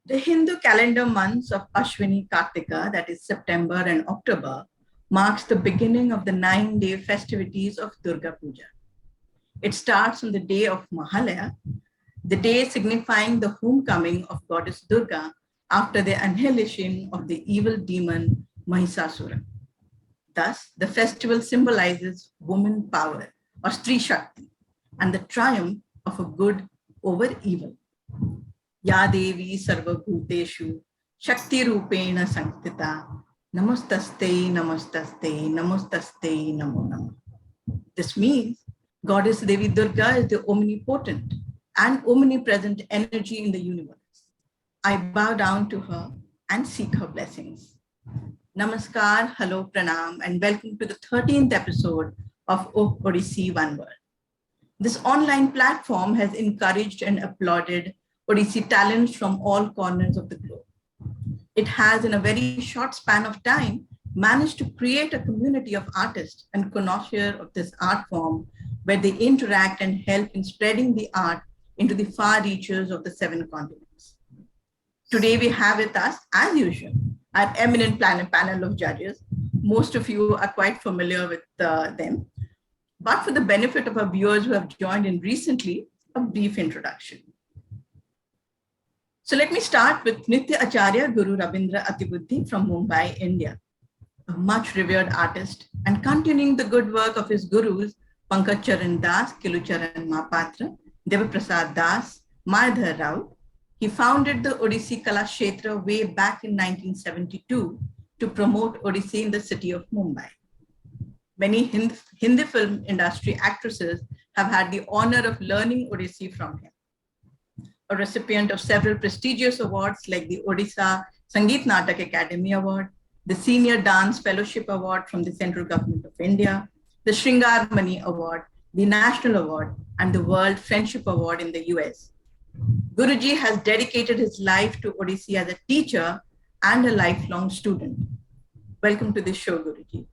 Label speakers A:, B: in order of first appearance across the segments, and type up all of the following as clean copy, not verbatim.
A: The Hindu calendar months of Ashwini Kartika, that is September and October, marks the beginning of the 9-day festivities of Durga Puja. It starts on the day of Mahalaya, the day signifying the homecoming of goddess Durga after the annihilation of the evil demon Mahisasura. Thus, the festival symbolizes woman power or Stri Shakti and the triumph of a good over evil. Ya Devi Sarvabhuteshu Shakti Rupena Sanktita Namastaste Namastaste Namastaste Namo Namo. This means Goddess Devi Durga is the omnipotent and omnipresent energy in the universe. I bow down to her and seek her blessings. Namaskar, hello, pranam, and welcome to the 13th episode of Odissi One World. This online platform has encouraged and applauded Odissi talents from all corners of the globe. It has, in a very short span of time, managed to create a community of artists and connoisseurs of this art form where they interact and help in spreading the art into the far reaches of the 7 continents. Today we have with us, as usual, our eminent panel of judges. Most of you are quite familiar with them. But for the benefit of our viewers who have joined in recently, a brief introduction. So let me start with Nitya Acharya Guru Rabindra Atibuddhi from Mumbai, India, a much revered artist, and continuing the good work of his gurus, Pankaj Charan Das, Kilucharan Mahapatra, Devaprasad Das, Mayadhar Rao. He founded the Odissi Kala Kshetra way back in 1972 to promote Odissi in the city of Mumbai. Many Hindi film industry actresses have had the honor of learning Odissi from him. A recipient of several prestigious awards like the Odisha Sangeet Natak Academy Award, the Senior Dance Fellowship Award from the Central Government of India, the Shringar Mani Award, the National Award, and the World Friendship Award in the US. Guruji has dedicated his life to Odissi as a teacher and a lifelong student. Welcome to the show, Guruji.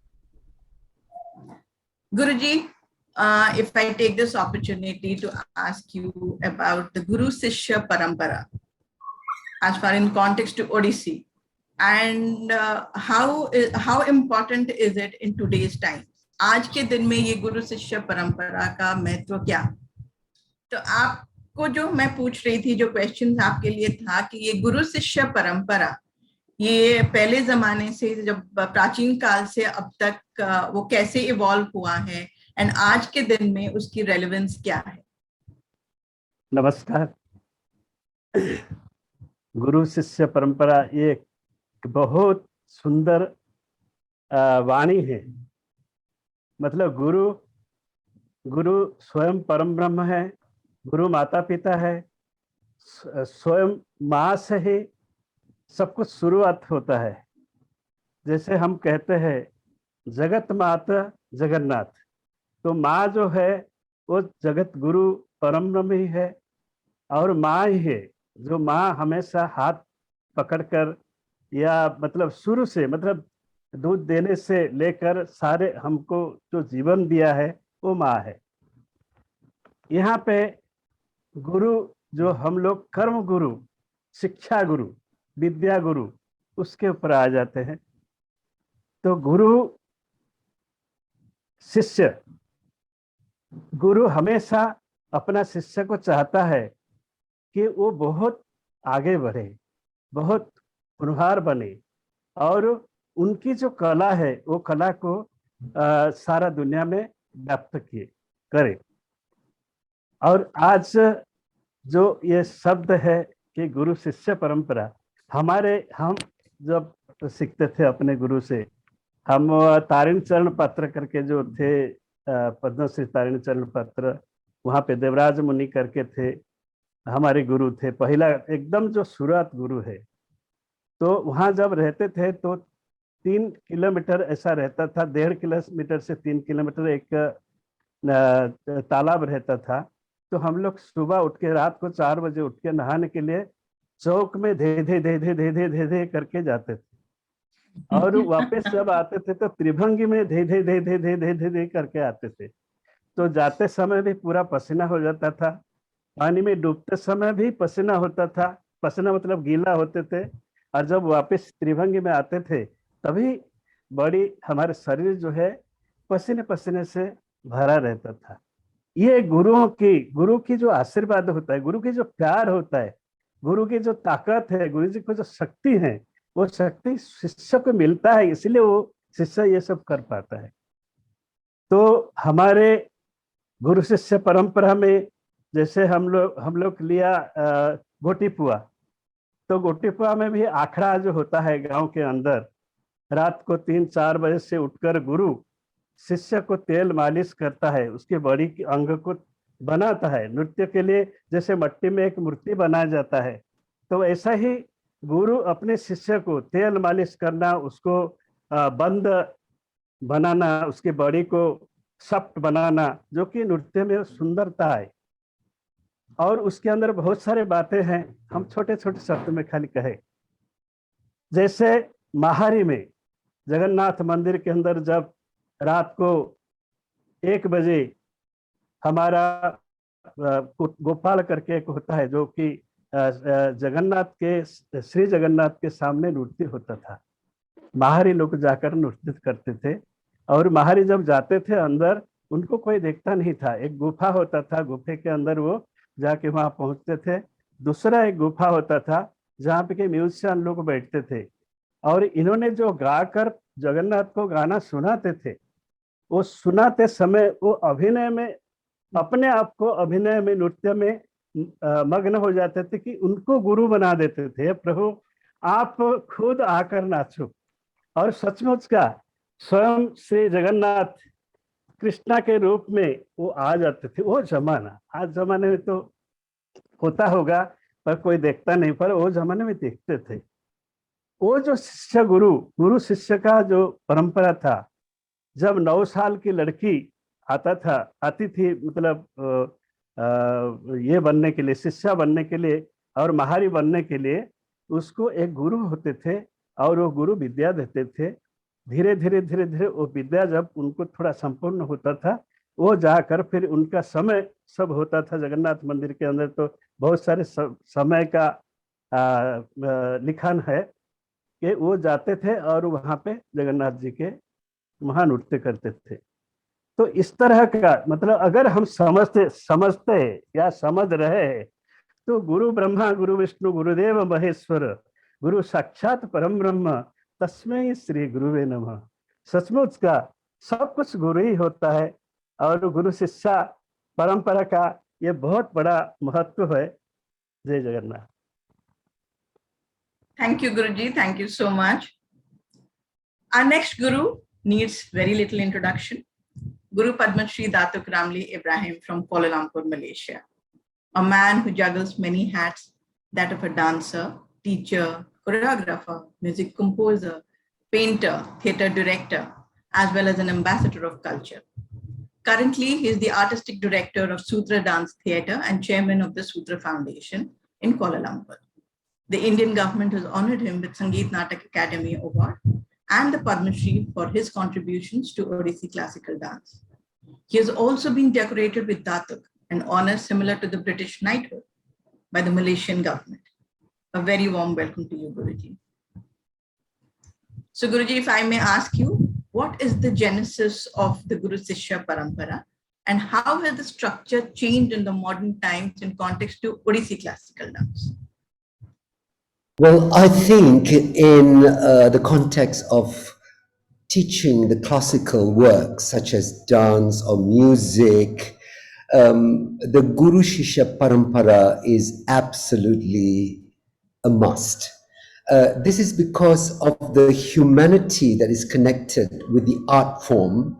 A: Guruji, if I take this opportunity to ask you about the Guru Sishya Parampara, as far in context to Odissi, and how important is it in today's times? आज के दिन में ये गुरु शिष्य परंपरा का महत्व क्या? तो आपको जो मैं पूछ रही थी, जो क्वेश्चन आपके लिए था कि ये गुरु शिष्य परंपरा ये पहले जमाने से, जब प्राचीन काल से अब तक वो कैसे इवॉल्व हुआ है, एंड आज के दिन में उसकी रेलेवेंस क्या है?
B: नमस्कार। गुरु शिष्य परंपरा ये बहुत सुंदर वाणी है। मतलब गुरु स्वयं परम ब्रह्म है, गुरु माता पिता है, स्वयं माँ से ही सब कुछ शुरुआत होता है। जैसे हम कहते हैं जगत माता जगन्नाथ, तो माँ जो है वो जगत गुरु परम ब्रह्म ही है, और माँ ही है जो माँ हमेशा हाथ पकड़कर, या मतलब शुरू से, मतलब दूध देने से लेकर सारे हमको जो जीवन दिया है वो माँ है। यहाँ पे गुरु जो हम लोग कर्म गुरु, शिक्षा गुरु, विद्या गुरु, उसके ऊपर आ जाते हैं। तो गुरु शिष्य, गुरु हमेशा अपना शिष्य को चाहता है कि वो बहुत आगे बढ़े, बहुत होनहार बने, और उनकी जो कला है वो कला को सारा दुनिया में व्याप्त करे। और आज जो ये शब्द है कि गुरु शिष्य परंपरा, हम जब सीखते थे अपने गुरु से, हम तारिणी चरण पत्र करके जो थे, पद्मश्री तारिणी चरण पत्र, वहाँ पे देवराज मुनि करके थे, हमारे गुरु थे, पहला एकदम जो शुरुआत गुरु है। तो वहाँ जब रहते थे तो 3 किलोमीटर ऐसा रहता था, 1.5 किलोमीटर से 3 किलोमीटर एक तालाब रहता था। तो हम लोग सुबह उठ के, रात को 4 बजे उठ के नहाने के लिए चौक में धे धे करके जाते थे, और वापस जब आते थे तो त्रिभंगी में धे करके आते थे। तो जाते समय भी पूरा पसीना हो जाता था, पानी में डूबते समय भी पसीना होता था, पसीना मतलब गीला होते थे, और जब वापस त्रिभंगी में आते थे तभी बड़ी हमारे शरीर जो है पसीने पसीने से भरा रहता था। ये गुरु की जो आशीर्वाद होता है, गुरु की जो प्यार होता है, गुरु की जो ताकत है, गुरु जी को जो शक्ति है, वो शक्ति शिष्य को मिलता है, इसलिए वो शिष्य ये सब कर पाता है। तो हमारे गुरु शिष्य परंपरा में जैसे हम लोग लिया गोटी पुआ, तो गोटी पुआ में भी आखड़ा जो होता है गांव के अंदर, रात को 3-4 बजे से उठकर गुरु शिष्य को तेल मालिश करता है, उसके बॉडी के अंग को बनाता है नृत्य के लिए। जैसे मट्टी में एक मूर्ति बनाया जाता है, तो ऐसा ही गुरु अपने शिष्य को तेल मालिश करना, उसको बंद बनाना, उसकी बॉडी को सॉफ्ट बनाना, जो कि नृत्य में सुंदरता है। और उसके अंदर बहुत सारे बातें हैं, हम छोटे छोटे शब्द में खाली कहे। जैसे महारी में जगन्नाथ मंदिर के अंदर जब रात को 1 बजे हमारा गोपाल करके एक होता है, जो कि श्री जगन्नाथ के सामने नृत्य होता था। महारी लोग जाकर नृत्य करते थे, और महारी जब जाते थे अंदर, उनको कोई देखता नहीं था। एक गुफा होता था, गुफे के अंदर वो जाके वहां पहुंचते थे। दूसरा एक गुफा होता था जहाँ पे के म्यूजिशियन लोग बैठते थे, और इन्होंने जो गाकर जगन्नाथ को गाना सुनाते थे, वो सुनाते समय वो अभिनय में, अपने आप को अभिनय में, नृत्य में मग्न हो जाते थे कि उनको गुरु बना देते थे। प्रभु आप खुद आकर नाचो। और सचमुच का स्वयं श्री जगन्नाथ कृष्णा के रूप में वो आ जाते थे। वो जमाना, आज जमाने में तो होता होगा पर कोई देखता नहीं, पर वो जमाने में देखते थे। वो जो शिष्य गुरु शिष्य का जो परंपरा था, जब 9 साल की लड़की आती थी, मतलब ये बनने के लिए, शिष्या बनने के लिए और महारी बनने के लिए, उसको एक गुरु होते थे और वो गुरु विद्या देते थे। धीरे धीरे वो विद्या जब उनको थोड़ा संपूर्ण होता था, वो जाकर फिर उनका समय सब होता था जगन्नाथ मंदिर के अंदर। तो बहुत सारे समय का लिखन है कि वो जाते थे और वहां पे जगन्नाथ जी के वहां नृत्य करते थे। तो इस तरह का मतलब अगर हम समझते या समझ रहे हैं, तो गुरु ब्रह्मा गुरु विष्णु गुरुदेव महेश्वर गुरु साक्षात परम ब्रह्म तस्मै श्री गुरुवे नमः। सचमुच का सब कुछ गुरु ही होता है, और गुरु शिष्य परंपरा का ये बहुत बड़ा महत्व है। जय Jagannath.
A: Thank you, Guruji. Thank you so much. Our next Guru needs very little introduction. Guru Padma Shri Datuk Ramli Ibrahim from Kuala Lumpur, Malaysia. A man who juggles many hats, that of a dancer, teacher, choreographer, music composer, painter, theatre director, as well as an ambassador of culture. Currently, he is the artistic director of Sutra Dance Theatre and chairman of the Sutra Foundation in Kuala Lumpur. The Indian government has honored him with Sangeet Natak Academy Award and the Padma Shri for his contributions to Odissi classical dance. He has also been decorated with Datuk, an honor similar to the British knighthood, by the Malaysian government. A very warm welcome to you, Guruji. So Guruji, if I may ask you, what is the genesis of the Guru Sishya Parampara, and how has the structure changed in the modern times in context to Odissi classical dance?
C: Well, I think in the context of teaching the classical works such as dance or music, the Guru Shishya Parampara is absolutely a must. This is because of the humanity that is connected with the art form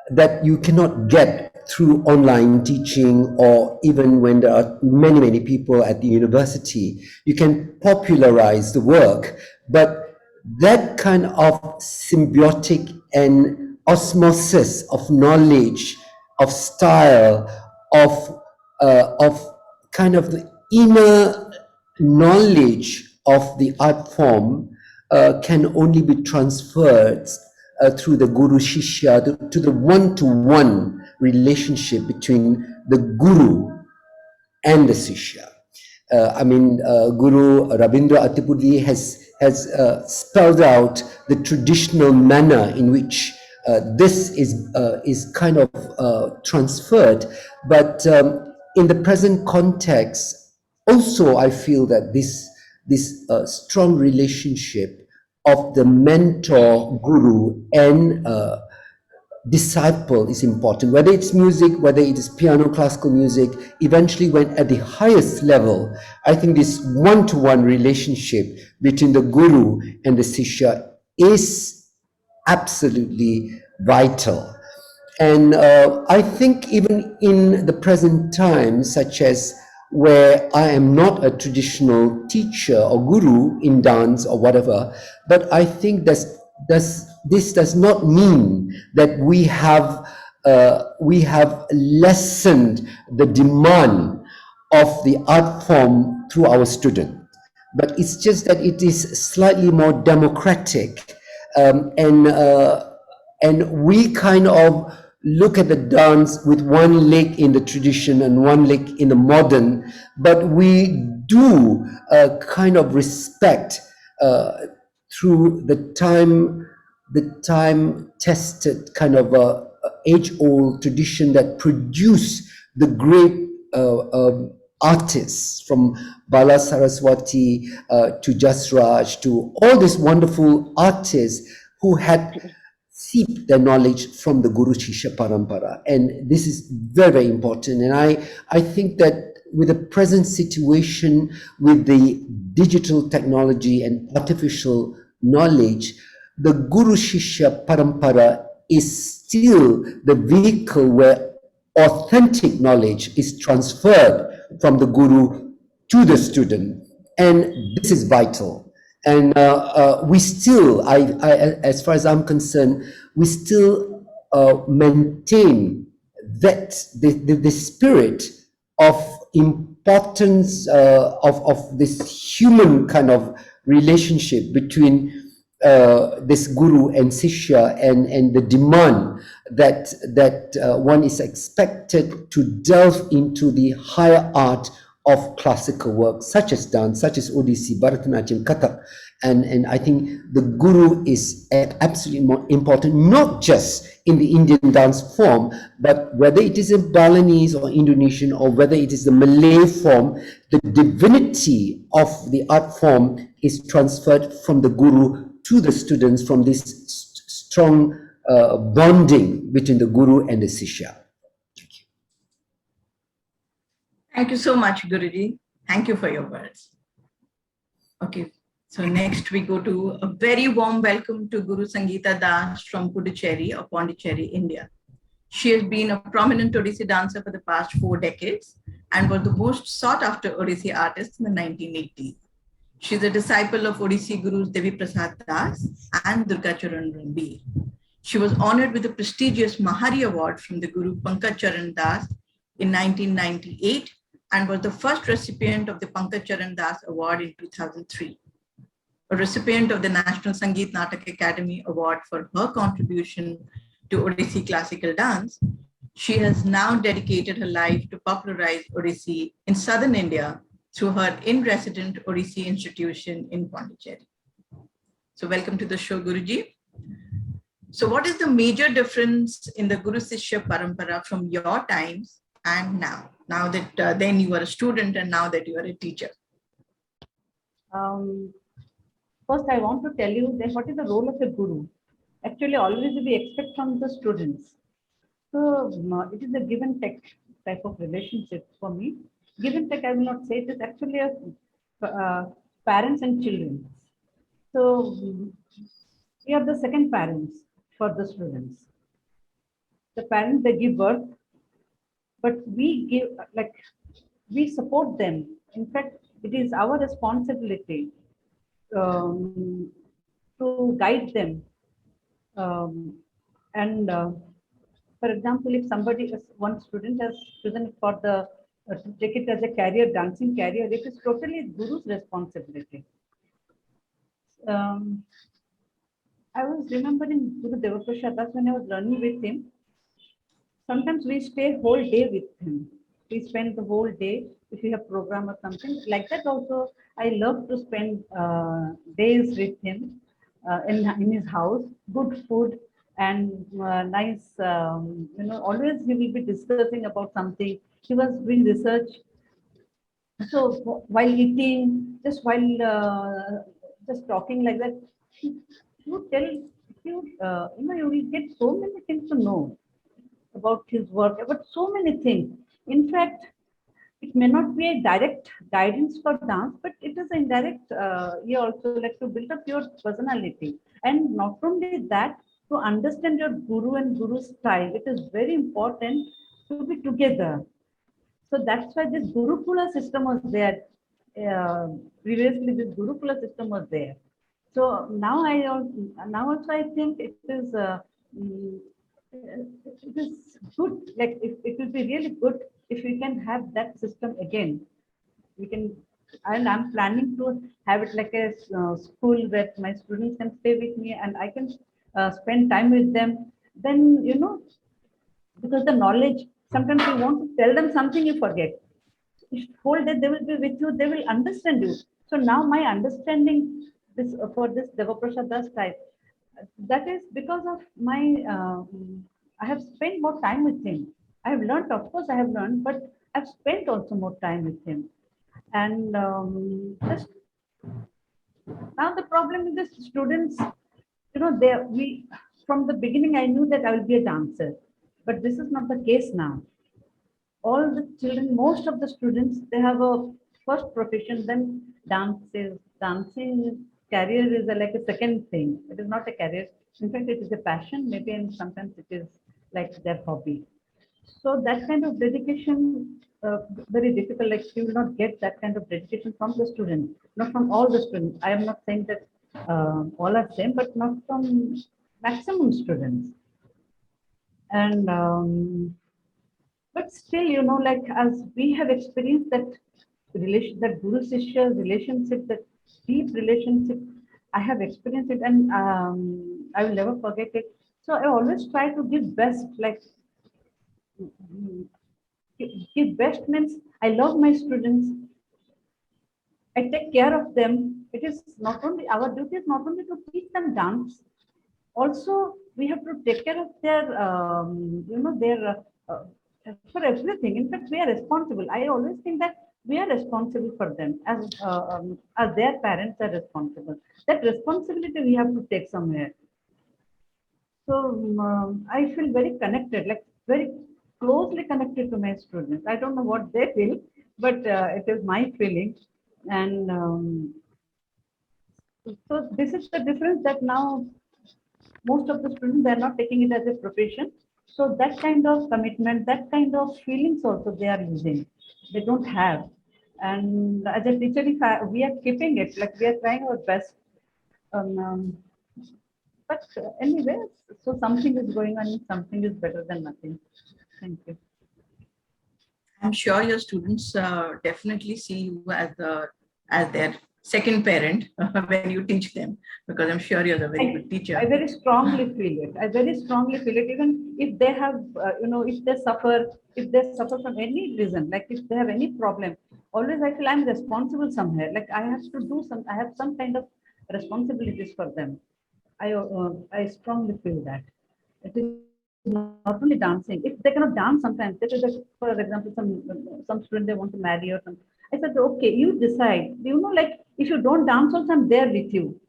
C: that you cannot get through online teaching, or even when there are many people at the university. You can popularize the work, but that kind of symbiotic and osmosis of knowledge, of style, of kind of the inner knowledge of the art form can only be transferred through the Guru Shishya, to the one-to-one relationship between the Guru and the Shishya. Guru Rabindra Atipudi has spelled out the traditional manner in which this is kind of transferred. But in the present context, also I feel that this strong relationship of the mentor guru and disciple is important, whether it's music, whether it is piano, classical music. Eventually, when at the highest level, I think this one-to-one relationship between the guru and the sishya is absolutely vital. And I think even in the present time, such as where I am not a traditional teacher or guru in dance or whatever, but I think this does not mean that we have lessened the demand of the art form through our student, but it's just that it is slightly more democratic, and we kind of look at the dance with one leg in the tradition and one leg in the modern, but we do kind of respect through the time tested kind of age old tradition that produced the great artists from Bala Saraswati to Jasraj, to all these wonderful artists who had seeped their knowledge from the Guru Shishya Parampara. And this is very, very important. And I think that with the present situation, with the digital technology and artificial knowledge, the Guru Shishya Parampara is still the vehicle where authentic knowledge is transferred from the Guru to the student. And this is vital. And we still, as far as I'm concerned, we still maintain that the spirit of importance of this human kind of relationship between this guru and sishya, and the demand that one is expected to delve into the higher art of classical work, such as dance, such as Odissi, Bharatanatyam, Kathak. And I think the guru is absolutely more important, not just in the Indian dance form, but whether it is in Balinese or Indonesian, or whether it is the Malay form, the divinity of the art form is transferred from the guru to the students, from this strong bonding between the guru and the sishya.
A: Thank you so much, Guruji. Thank you for your words. Okay, so next we go to a very warm welcome to Guru Sangeeta Das from Puducherry or Pondicherry, India. She has been a prominent Odissi dancer for the past 4 decades and was the most sought after Odissi artist in the 1980s. She's a disciple of Odissi Gurus Devi Prasad Das and Durga Charan Ranbir. She was honored with the prestigious Mahari Award from the Guru Pankaj Charan Das in 1998 and was the first recipient of the Pankaj Charan Das Award in 2003. A recipient of the National Sangeet Natak Academy Award for her contribution to Odissi classical dance, she has now dedicated her life to popularize Odissi in southern India through her in-resident Odissi institution in Pondicherry. So welcome to the show, Guruji. So what is the major difference in the Guru Sishya Parampara from your times and now? Now that then you are a student and now that you are a teacher.
D: First, I want to tell you that what is the role of a guru? Actually, always we expect from the students. So it is a give and take type of relationship for me. Give and take, I will not say it is actually a parents and children. So we are the second parents for the students. The parents, they give birth, but we support them. In fact, it is our responsibility to guide them. For example, if one student has chosen for to take it as a career, dancing career, it is totally Guru's responsibility. I was remembering Guru Devaprasad Das when I was learning with him. Sometimes we stay whole day with him. we spend the whole day. If you have program or something like that, also I love to spend days with him in his house. Good food and nice. Always he will be discussing about something. He was doing research. So while eating, just talking like that, you tell you will get so many things to know about his work, about so many things. In fact, it may not be a direct guidance for dance, but it is indirect. You also like to build up your personality, and not only that, to understand your guru and guru style. It is very important to be together. So that's why this Gurukula system was there. Previously, this Gurukula system was there. So now also I think mm, it is good. Like it will be really good if we can have that system again. We can, and I'm planning to have it like a school where my students can stay with me and I can spend time with them. Then because the knowledge, sometimes you want to tell them something, you forget. If whole day they will be with you, they will understand you. So now my understanding this for this Devaprasad Das type, that is because of my I have spent more time with him. I have learned, of course I have learned, but I've spent also more time with him. And just now the problem with the students, they we from the beginning I knew that I will be a dancer, but this is not the case now. All the children, most of the students, they have a first profession, then dancing career is like a second thing. It is not a career. In fact, it is a passion, maybe, and sometimes it is like their hobby. So that kind of dedication, very difficult. Like you will not get that kind of dedication from the students, not from all the students. I am not saying that all are same, but not from maximum students. And but still, like as we have experienced that that Guru Shishya relationship, that deep relationship, I have experienced it, and I will never forget it. So I always try to give best, like give best means I love my students. I take care of them. It is not only our duty is not only to teach them dance, also we have to take care of their for everything. In fact, we are responsible. I always think that we are responsible for them as their parents are responsible. That responsibility we have to take somewhere. So I feel very connected, like very closely connected to my students. I don't know what they feel, but it is my feeling. And so this is the difference, that now most of the students, they're not taking it as a profession. So that kind of commitment, that kind of feelings also they are losing. They don't have. And as a teacher, we are keeping it, like we are trying our best. But anyway, so something is going on, something is better than nothing. Thank you.
A: I'm sure your students definitely see you as their second parent when you teach them, because I'm sure you're a very good teacher.
D: I very strongly feel it. I very strongly feel it. Even if they have, if they suffer from any reason, like if they have any problem, always I feel I'm responsible somewhere. Like I have some kind of responsibilities for them. I strongly feel that. It is not only dancing. If they cannot dance sometimes, for example, some student they want to marry or something. I said, okay, you decide. Like if you don't dance also, I'm there with you.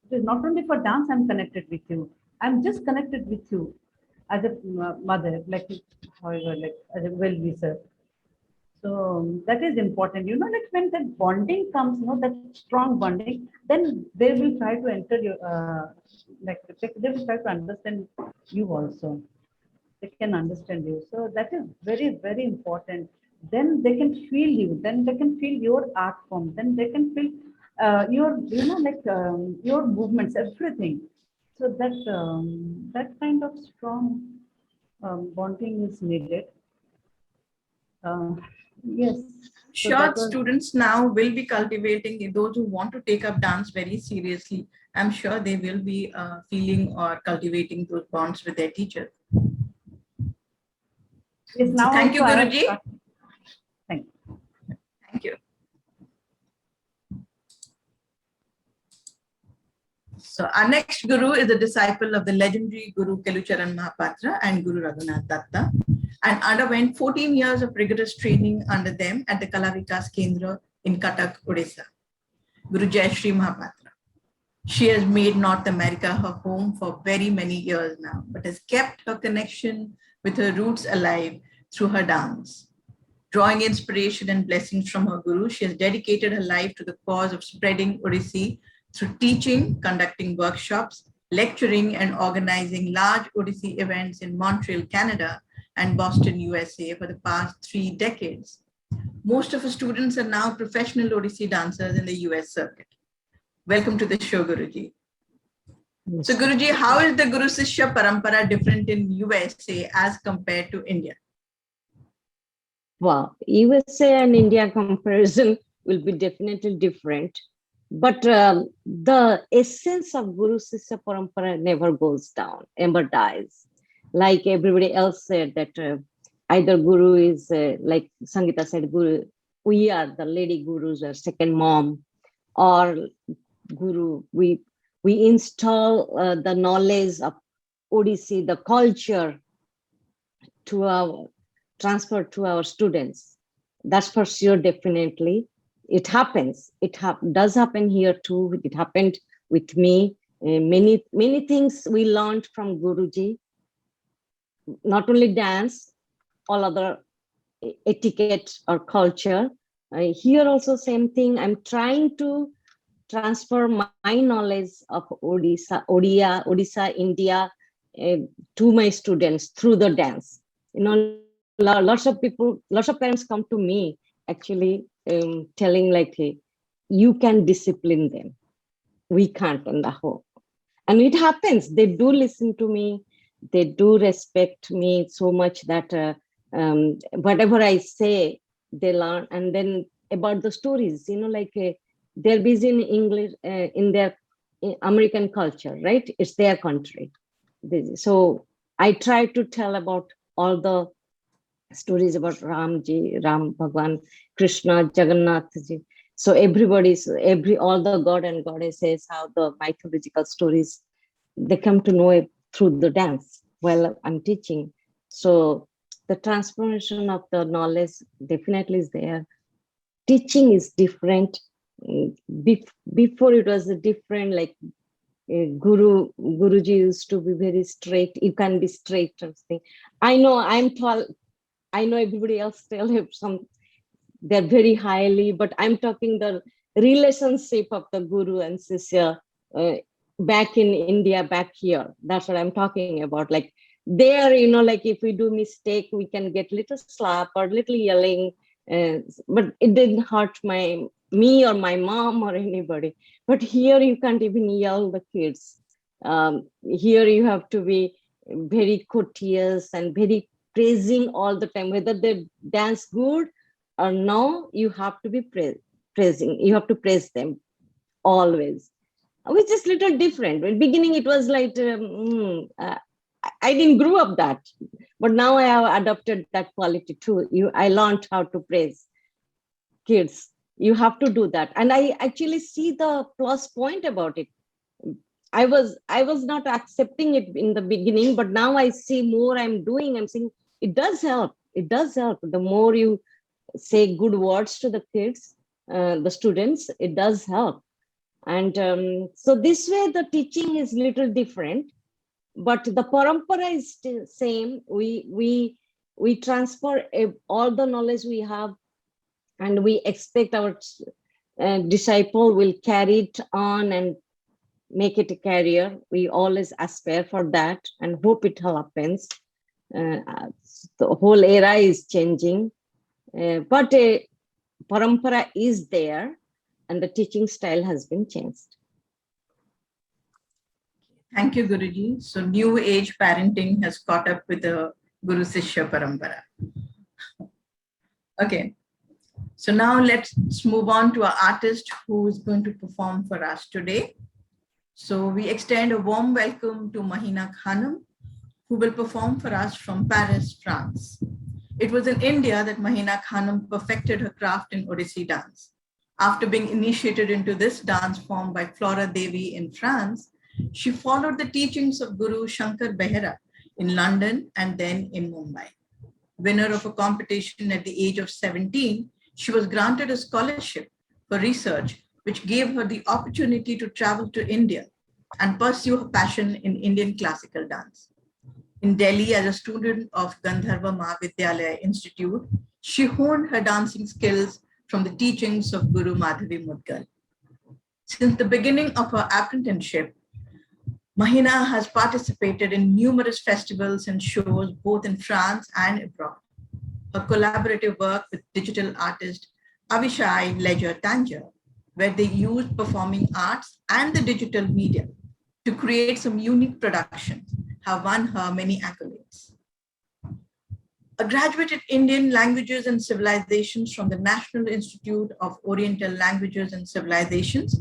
D: It is not only for dance I'm connected with you. I'm just connected with you as a mother, like however, like as a well-wisher. So that is important. Like when that bonding comes, that strong bonding, then they will try to enter your, they will try to understand you also. They can understand you. So that is very, very important. Then they can feel you. Then they can feel your art form. Then they can feel your, your movements, everything. So that kind of strong bonding is needed. Yes.
A: Sure, students now will be cultivating, those who want to take up dance very seriously. I'm sure they will be feeling or cultivating those bonds with their teachers.
D: Yes, now
A: thank you,
D: also I have
A: Guruji.
D: started. Thank you.
A: Thank you. So our next guru is a disciple of the legendary Guru Kelucharan Mahapatra and Guru Raghunath Datta, and underwent 14 years of rigorous training under them at the Kala Vikas Kendra in Cuttack, Odisha. Guru Jayashree Mahapatra. She has made North America her home for very many years now, but has kept her connection with her roots alive through her dance. Drawing inspiration and blessings from her guru, she has dedicated her life to the cause of spreading Odissi through teaching, conducting workshops, lecturing, and organizing large Odissi events in Montreal, Canada, and Boston, USA for the past 3 decades. Most of her students are now professional Odissi dancers in the US circuit. Welcome to the show, Guruji. So, Guruji, how is the Guru Sishya Parampara different in USA as compared to India?
E: Wow, USA and India comparison will be definitely different. But the essence of Guru Sishya Parampara never goes down, never dies. Like everybody else said that either Guru is, like Sangeeta said, Guru, we are the lady gurus or second mom, or Guru, we install the knowledge of Odissi, the culture to our transfer to our students. That's for sure, definitely. It happens. It does happen here too. It happened with me. Many things we learned from Guruji. Not only dance, all other etiquette or culture. Here also same thing. I'm trying to transfer my knowledge of Odisha, India to my students through the dance. You know, lots of people, lots of parents come to me actually telling like, hey, you can discipline them. We can't in the whole. And it happens. They do listen to me. They do respect me so much that whatever I say, they learn. And then about the stories, you know, like they're busy in English, in their American culture, right? It's their country. So I try to tell about all the stories about Ram Bhagwan, Krishna, Jagannath ji. So all the god and goddesses, how the mythological stories, they come to know it through the dance while I'm teaching. So the transformation of the knowledge definitely is there. Teaching is different. Before it was different, like Guruji used to be very straight. You can be straight or something. I know I'm tall. I know everybody else tell him they're very highly, but I'm talking the relationship of the Guru and Sishya back in India, back here. That's what I'm talking about. Like there, you know, like if we do mistake, we can get little slap or little yelling, but it didn't hurt me or my mom or anybody. But here you can't even yell the kids. Here you have to be very courteous and very praising all the time, whether they dance good or no, you have to be praising. You have to praise them always, which is little different. In the beginning, it was like, I didn't grow up that, but now I have adopted that quality too. I learned how to praise kids. You have to do that. And I actually see the plus point about it. I was not accepting it in the beginning, but now I see more I'm doing. I'm saying it does help. It does help. The more you say good words to the kids, the students, it does help. And so this way the teaching is little different, but the parampara is still same. We transfer all the knowledge we have, and we expect our disciple will carry it on and make it a career. We always aspire for that and hope it happens. The whole era is changing, but parampara is there, and the teaching style has been changed.
A: Thank you, Guruji. So new age parenting has caught up with the Guru Sishya Parampara. Okay. So now let's move on to our artist who is going to perform for us today. So we extend a warm welcome to Mahina Khanum, who will perform for us from Paris, France. It was in India that Mahina Khanum perfected her craft in Odissi dance. After being initiated into this dance form by Flora Devi in France, she followed the teachings of Guru Shankar Behera in London and then in Mumbai. Winner of a competition at the age of 17, she was granted a scholarship for research, which gave her the opportunity to travel to India and pursue her passion in Indian classical dance. In Delhi, as a student of Gandharva Mahavidyalaya Institute, she honed her dancing skills from the teachings of Guru Madhavi Mudgal. Since the beginning of her apprenticeship, Mahina has participated in numerous festivals and shows both in France and abroad. Her collaborative work with digital artist Avishai Ledger Tanger, where they used performing arts and the digital media to create some unique productions, have won her many accolades. A graduate in Indian Languages and Civilizations from the National Institute of Oriental Languages and Civilizations,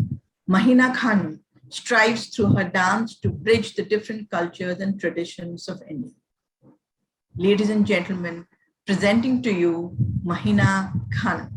A: Mahina Khanum strives through her dance to bridge the different cultures and traditions of India. Ladies and gentlemen, presenting to you Mahina Khanum.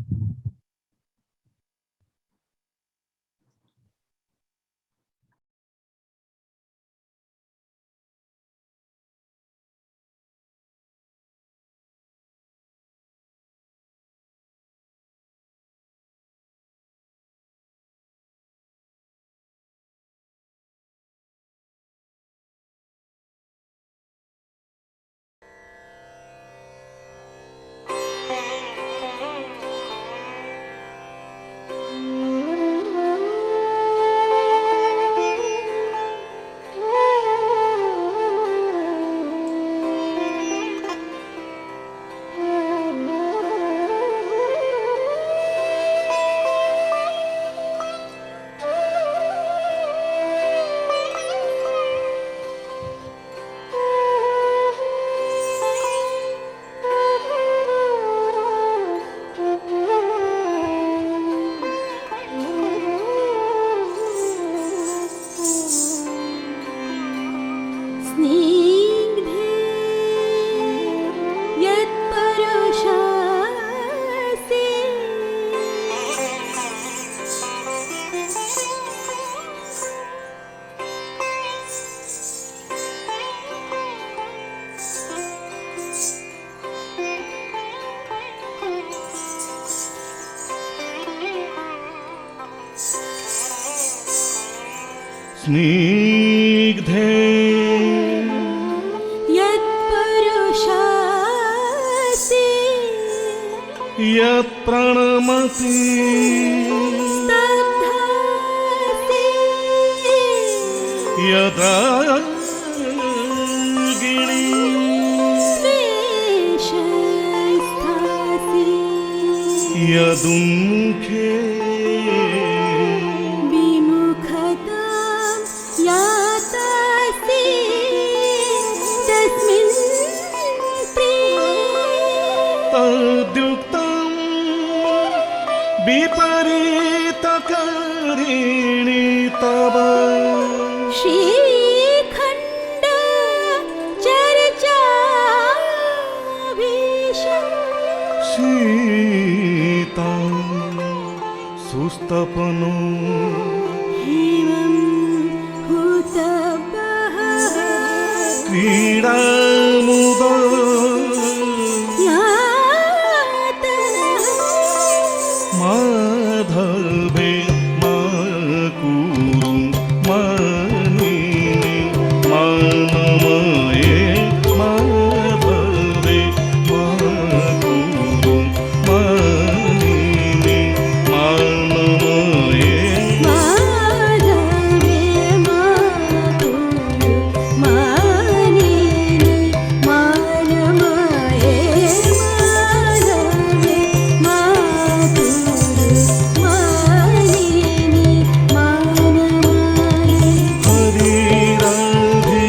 F: स्निग्धे
G: यत्पुरुषासि
F: यत्प्रणमति
G: स्तब्धासि
F: यदागिनि
G: स्वेशस्थासि
F: यदुन्मुखे
G: विमुखतां यातासि तस्मिन् प्रिये
F: तद्युक्तं विपरीतकरिणि तव
G: श्रीखण्ड चर्चाभीषम्
F: सीता सुस्तपनो
G: हिमं हुतपः
F: क्रीडामुदा
G: यातः
F: माधवे मा कुरु मानिनि मानमये माधवे मा कुरु मानिनि मानमये
G: माधवे मातुः मानिनि मानमये माधवे मातुः मानिनि मानमये
F: हरिराधि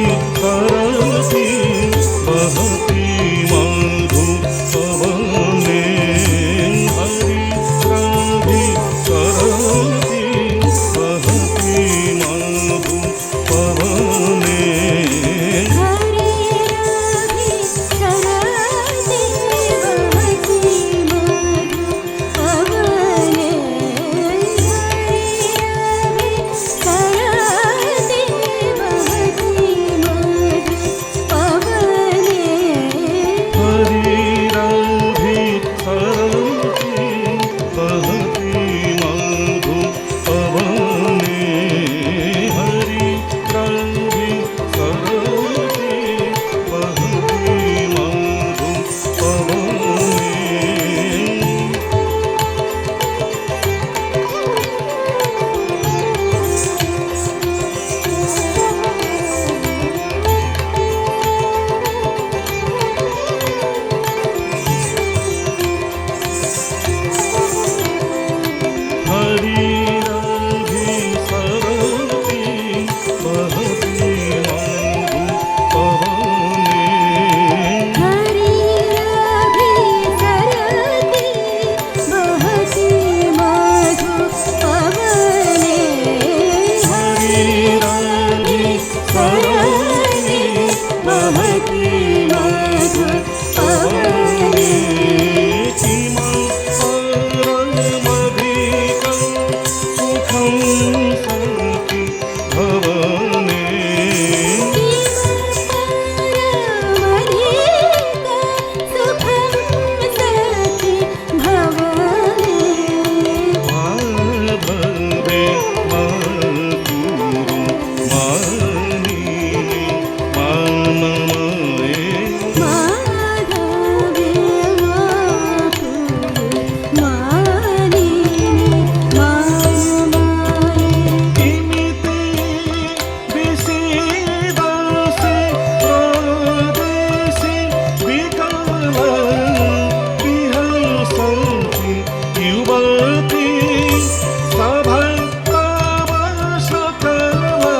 G: महति मधु पवने
F: किमं परमधिकं सुखं सखि भवने भवे मातुरु मानिनि मानमये किमिति विषीदसि प्रदेशि विकलं विहसन्ति युवती सभक्तव सकला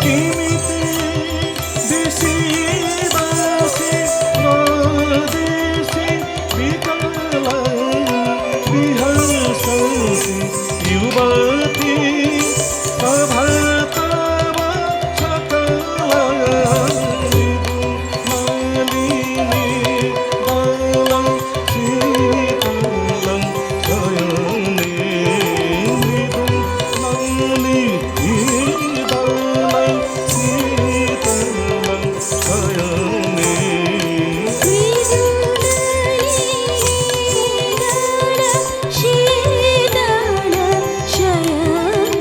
F: किमिति विषीदसि प्रदेशि विकलं विहसन्ति युवती सभक्तव सकला मालिनी बालं शीतलं शयने मृदुमालिनी बालं शीतलं शयने
G: शीतल शयने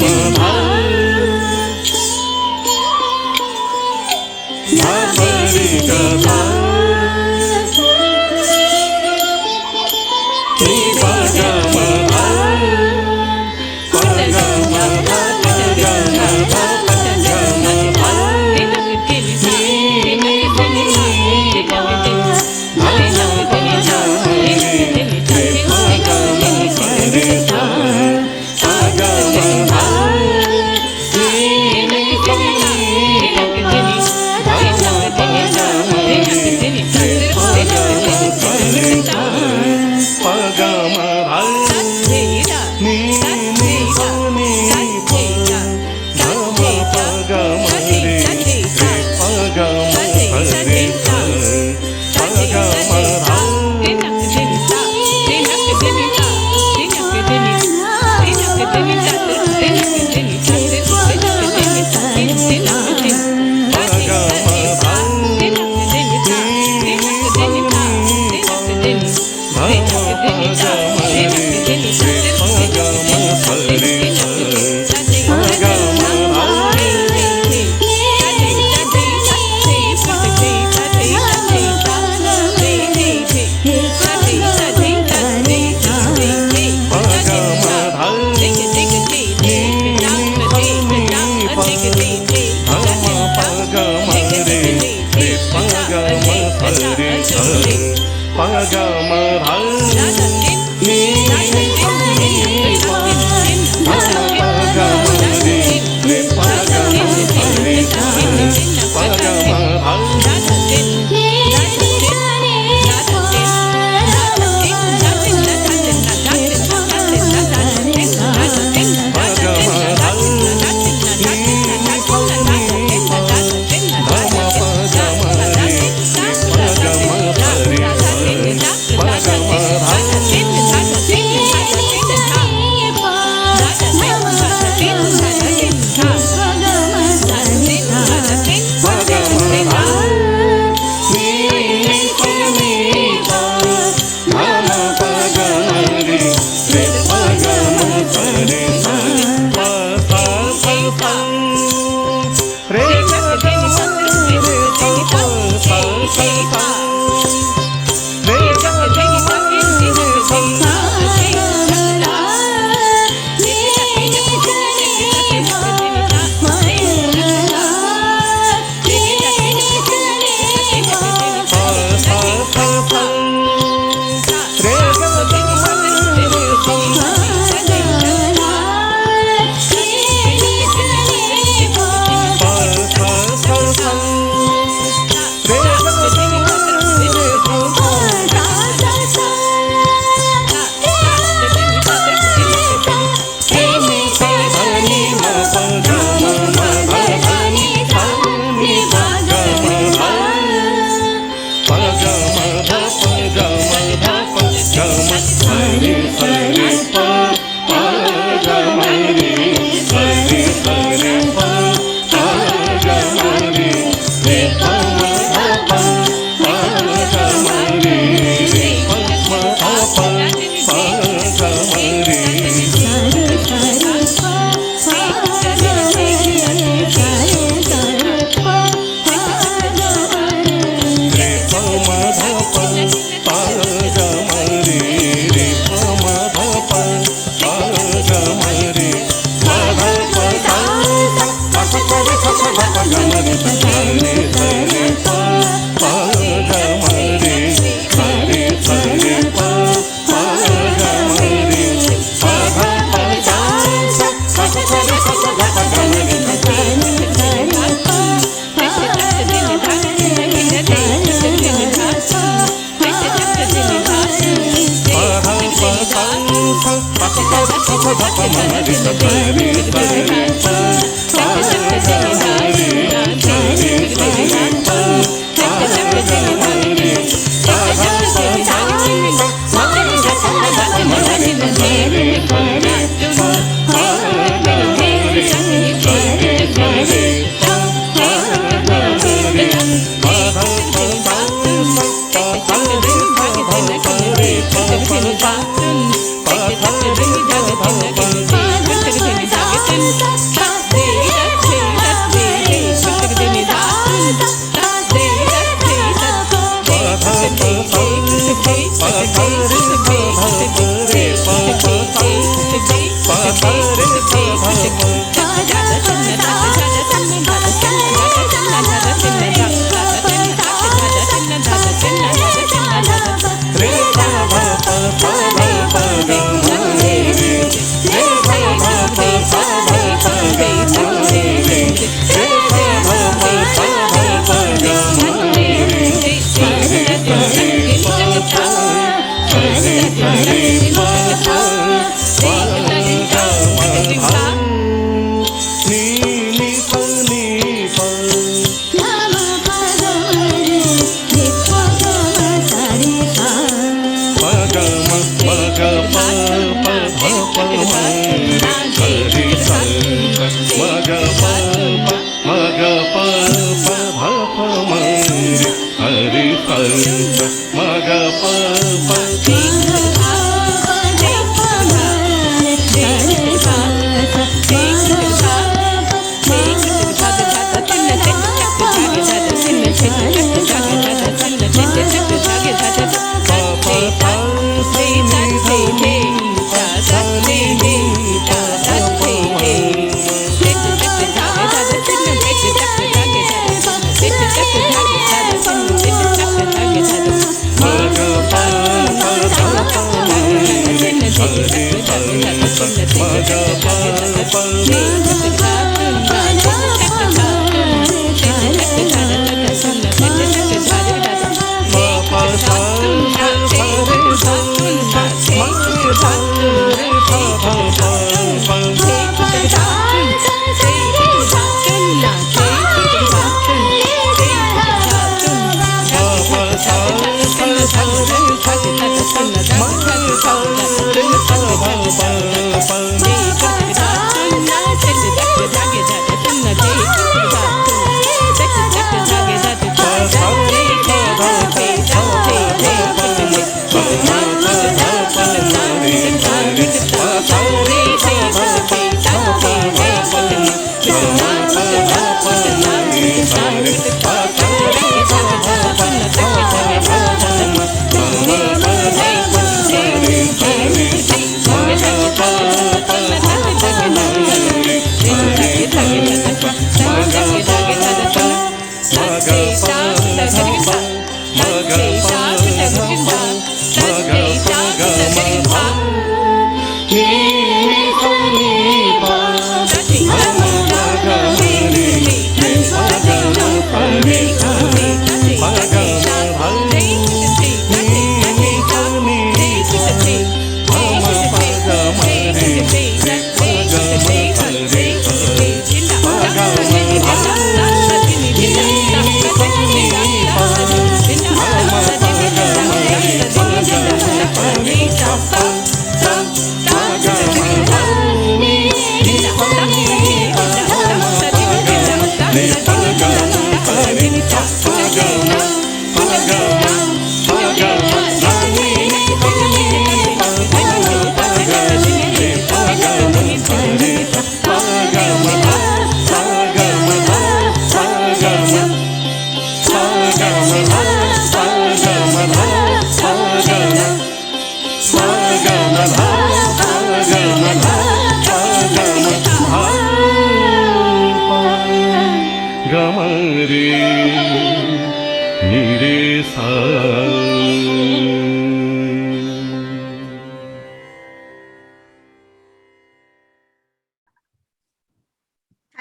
G: Thank you.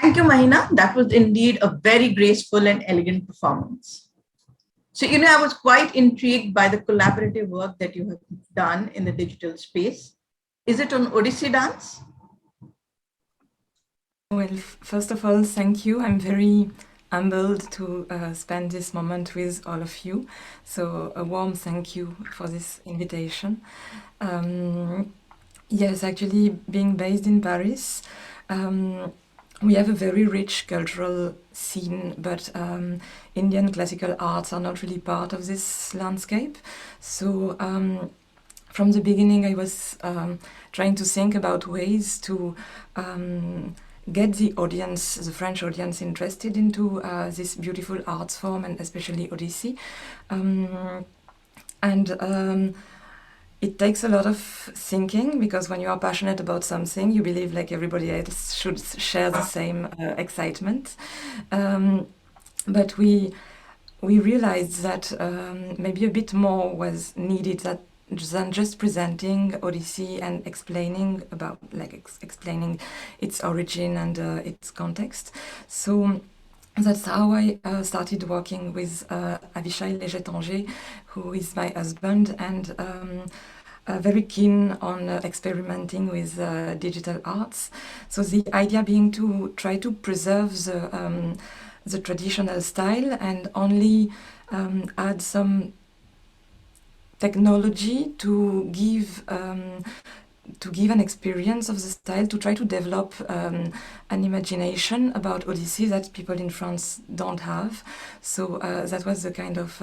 A: Thank you, Mahina. That was indeed a very graceful and elegant performance. So, I was quite intrigued by the collaborative work that you have done in the digital space. Is it on Odissi dance?
H: Well, first of all, thank you. I'm very humbled to spend this moment with all of you. So a warm thank you for this invitation. Yes, actually, being based in Paris, we have a very rich cultural scene, but Indian classical arts are not really part of this landscape. So from the beginning, I was trying to think about ways to get the audience, the French audience, interested into this beautiful arts form, and especially Odissi. It takes a lot of thinking, because when you are passionate about something, you believe like everybody else should share the same excitement. But we realized that maybe a bit more was needed than just presenting Odissi and explaining about explaining its origin and its context. So that's how I started working with Avishai Léger-Tanger, who is my husband, and very keen on experimenting with digital arts. So the idea being to try to preserve the traditional style and only add some technology to give an experience of the style, to try to develop an imagination about Odissi that people in France don't have. So that was the kind of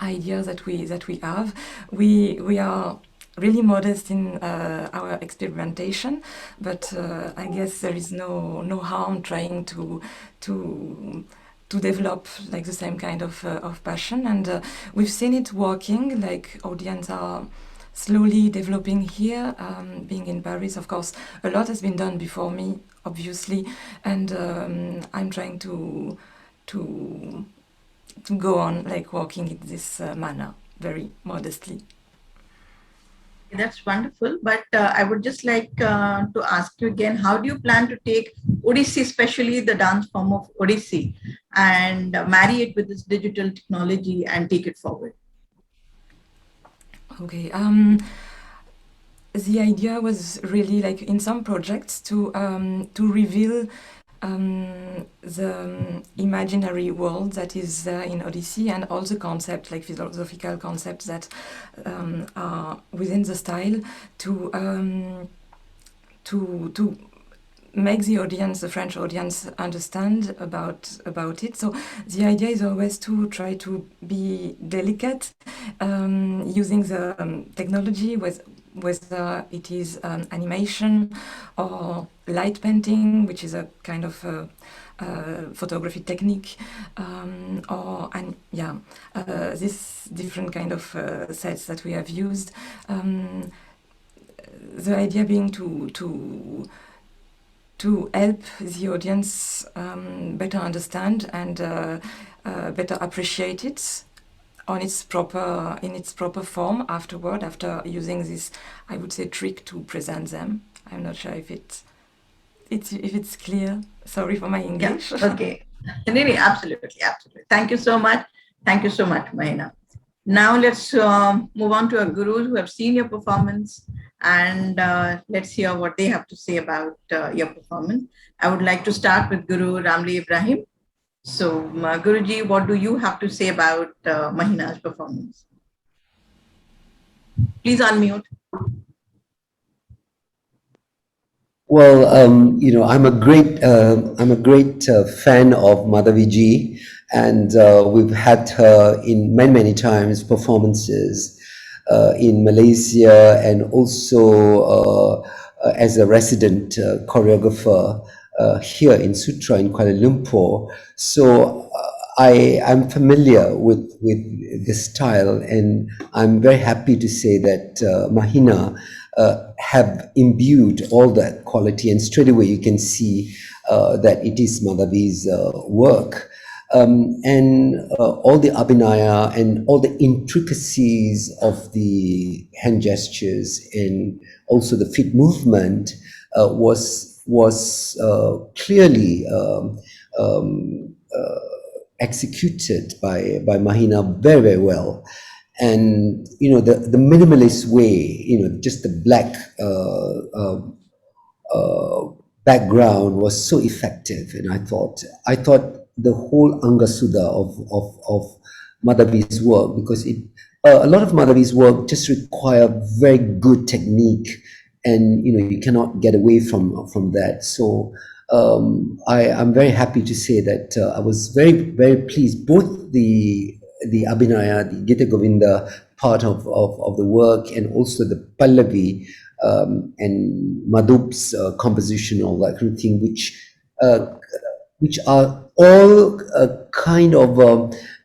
H: idea that we have. We are really modest in our experimentation, but I guess there is no harm trying to develop like the same kind of passion, and we've seen it working. Like audience are slowly developing here. Being in Paris, of course, a lot has been done before me, obviously, and I'm trying to go on like working in this manner very modestly.
A: That's wonderful. But I would just like to ask you again, how do you plan to take Odissi, especially the dance form of Odissi, and marry it with this digital technology and take it forward?
H: Okay. The idea was really like in some projects to reveal the imaginary world that is in Odissi, and all the concepts, like philosophical concepts that are within the style, to make the audience, the French audience, understand about it. So the idea is always to try to be delicate, using the technology, whether it is this light painting, which is a kind of photography technique, this different kind of sets that we have used. The idea being to help the audience better understand and better appreciate it in its proper form afterward, after using this, I would say, trick to present them. I'm not sure if it's clear. Sorry for my English.
A: Yeah, okay. No, absolutely. Thank you so much. Thank you so much, Mahina. Now let's move on to our gurus who have seen your performance, and let's hear what they have to say about your performance. I would like to start with Guru Ramli Ibrahim. So, Guruji, what do you have to say about Mahina's performance? Please unmute.
C: Well, I'm a great fan of Madhavi ji, and we've had her in many times performances in Malaysia, and also as a resident choreographer here in Sutra in Kuala Lumpur. So I'm familiar with this style, and I'm very happy to say that Mahina have imbued all that quality, and straight away you can see that it is Madhavi's work. And all the abhinaya and all the intricacies of the hand gestures and also the feet movement was clearly executed by Mahina very well. And the minimalist way, just the black background was so effective, and I thought the whole Angasudha of Madhavi's work, because a lot of Madhavi's work just require very good technique, and you cannot get away from that. So I'm very happy to say that I was very pleased. Both the Abhinaya, the Gita Govinda part of the work, and also the Pallavi and Madhub's composition, all that kind of thing, which are all kind of,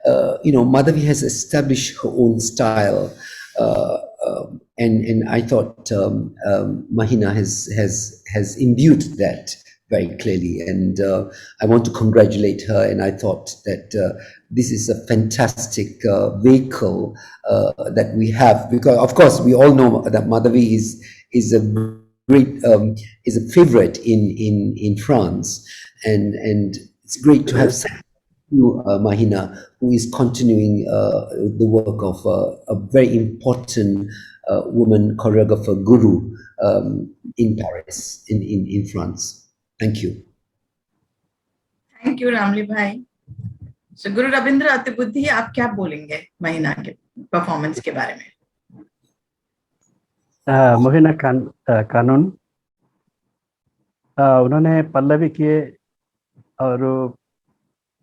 C: Madhavi has established her own style. And I thought Mahina has imbued that very clearly, and I want to congratulate her. And I thought that this is a fantastic vehicle that we have, because of course we all know that Madhavi is a great is a favorite in France, and it's great to have you, Mahina, who is continuing the work of a very important woman choreographer, Guru, in Paris, in France. Thank you.
A: Thank you Ramli भाई. सो गुरु रविंद्र अतिबुद्धि, आप क्या बोलेंगे महीना के performance के बारे में?
B: मोहिना कानून उन्होंने पल्लवी किए और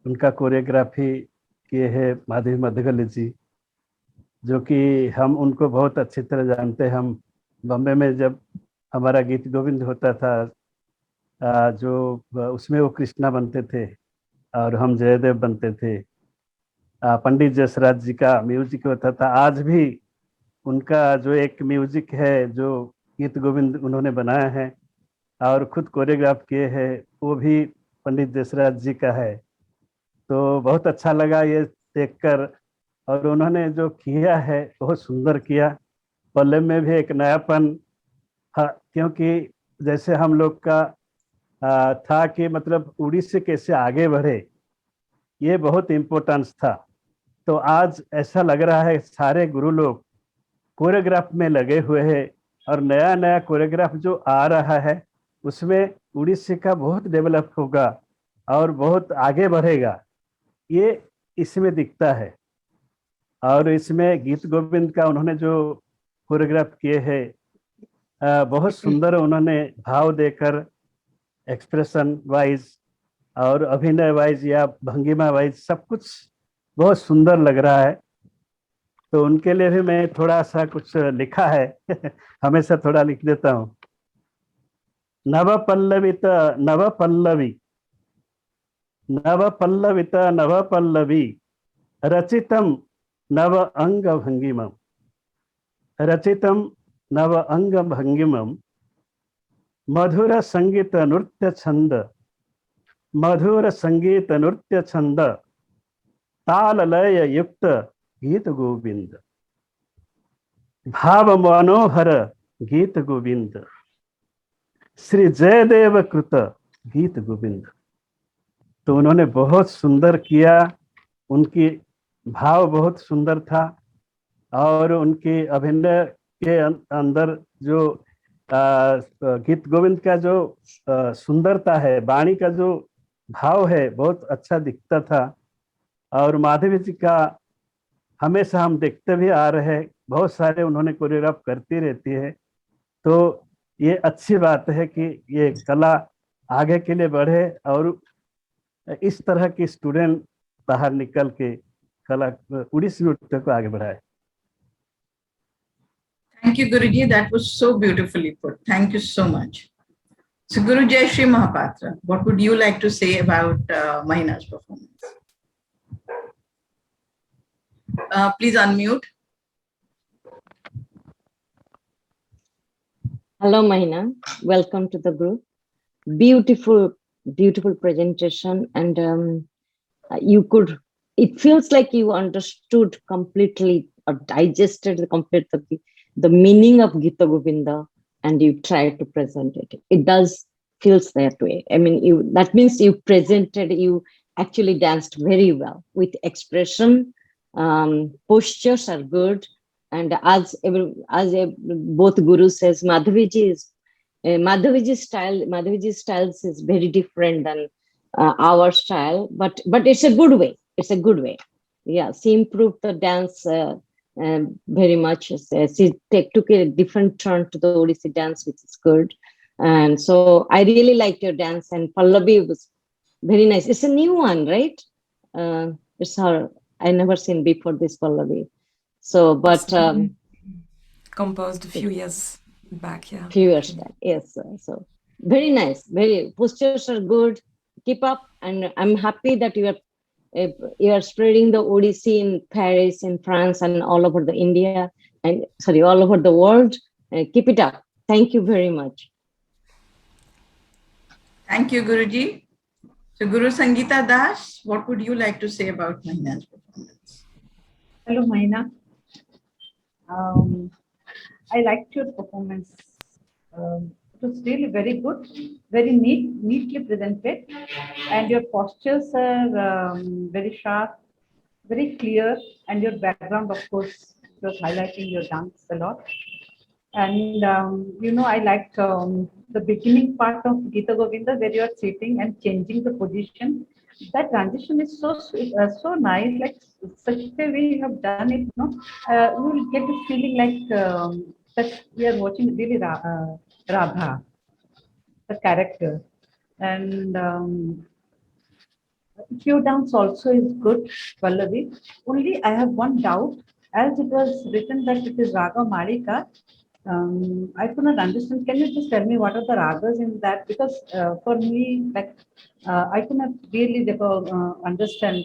B: उनका कोरियोग्राफी किए हैं माधवी मधुगल जी, जो कि हम उनको बहुत अच्छी तरह जानते हैं. हम बॉम्बे में जब हमारा गीत गोविंद होता था, जो उसमें वो कृष्णा बनते थे और हम जयदेव बनते थे. पंडित जसराज जी का म्यूजिक होता था. आज भी उनका जो एक म्यूजिक है, जो गीत गोविंद उन्होंने बनाया है और खुद कोरियोग्राफ किए हैं, वो भी पंडित जसराज जी का है. तो बहुत अच्छा लगा ये देखकर, और उन्होंने जो किया है बहुत सुंदर किया. पल्लव में भी एक नयापन, क्योंकि जैसे हम लोग का था कि मतलब उड़ीसा कैसे आगे बढ़े, ये बहुत इम्पोर्टेंस था. तो आज ऐसा लग रहा है सारे गुरु लोग कोरियोग्राफ में लगे हुए हैं, और नया नया कोरियोग्राफ जो आ रहा है उसमें उड़ीसा का बहुत डेवलप होगा और बहुत आगे बढ़ेगा, ये इसमें दिखता है. और इसमें गीत गोविंद का उन्होंने जो कोरियोग्राफ किए हैं, बहुत सुंदर उन्होंने भाव देकर, एक्सप्रेशन वाइज और अभिनय वाइज या भंगिमा वाइज सब कुछ बहुत सुंदर लग रहा है. तो उनके लिए भी मैं थोड़ा सा कुछ लिखा है हमेशा थोड़ा लिख देता हूँ. नव पल्लवित नव पल्लवी, नव पल्लवित नव पल्लवी, रचितम नव अंग भंगिमम, रचितम नव अंग भंगिमम, मधुर संगीत नृत्य छंद, मधुर संगीत नृत्य छंद, ताल लय युक्त गीत गोविंद, भाव मनोहर गीत गोविंद, श्री जयदेव कृत गीत गोविंद. तो उन्होंने बहुत सुंदर किया, उनकी भाव बहुत सुंदर था, और उनकी अभिनय के अंदर जो गीत गोविंद का जो सुंदरता है, वाणी का जो भाव है, बहुत अच्छा दिखता था. और माधवी जी का हमेशा हम देखते भी आ रहे हैं, बहुत सारे उन्होंने कोरियोग्राफ करती रहती है. तो ये अच्छी बात है कि ये कला आगे के लिए बढ़े और इस तरह की स्टूडेंट बाहर निकल के कला उड़ीसा नृत्य को आगे बढ़ाए.
A: Thank you, Guruji. That was so beautifully put. Thank you so much. So, Guru Jai Shri Mahapatra, what would you like to say about Mahina's performance? Please unmute.
E: Hello, Mahina. Welcome to the group. Beautiful, beautiful presentation. And it feels like you understood completely or digested the meaning of Gita Govinda, and you tried to present it. It does feels that way. I mean, that means you actually danced very well with expression. Postures are good. And as both gurus says, Madhaviji's styles is very different than our style, but it's a good way. It's a good way. Yeah, she improved the dance very much. She took a different turn to the Odissi dance, which is good. And so I really liked your dance, and Pallavi was very nice. It's a new one, right? It's her. I never seen before this Pallavi. So, but
H: composed a few years back. Yeah.
E: Few years back. Yes. So very nice. Very postures are good. Keep up, and I'm happy that you are spreading the Odissi in Paris, in France, and all over the India, and sorry, all over the world. Keep it up. Thank you very much.
A: Thank you, Guruji. So, Guru Sangeeta Das, what would you like to say about Mahina's performance?
D: Hello, Mahina. I liked your performance. It was really very good, very neatly presented, and your postures are very sharp, very clear, and your background, of course, was highlighting your dance a lot. And I liked the beginning part of Gita Govinda where you are sitting and changing the position. That transition is so sweet, so nice, like such a way you have done it. You will get this feeling like that we are watching really Radha, the character, and Q dance also is good, Pallavi. Only I have one doubt, as it was written that it is Raga Malika. I could not understand. Can you just tell me what are the ragas in that? Because for me, like I could not really understand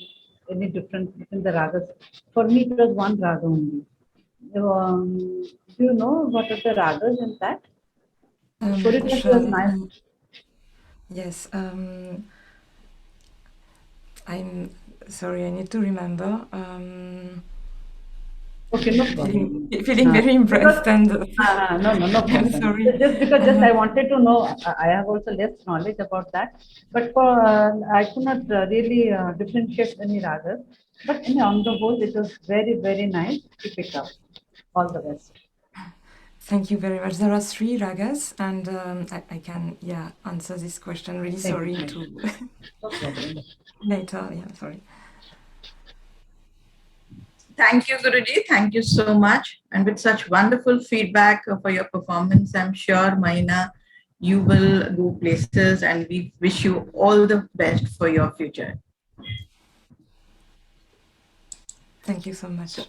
D: any difference between the ragas. For me, it was one raga only. Do you know what are the ragas in that? Choreography was nice.
H: Yes. I'm sorry, I need to remember.
D: Okay, no problem.
H: Feeling very impressed and
D: No problem.
H: sorry.
D: Just I wanted to know. I have also less knowledge about that, but for I could not really differentiate any ragas. But on the whole, it was very nice to pick up. All the best.
H: Thank you very much. There are 3 ragas, and I can answer this question. Really sorry
D: you.
H: to
D: No problem.
H: later. Yeah, sorry.
A: Thank you, Guruji. Thank you so much. And with such wonderful feedback for your performance, I'm sure, Mahina, you will go places, and we wish you all the best for your future.
H: Thank you so much.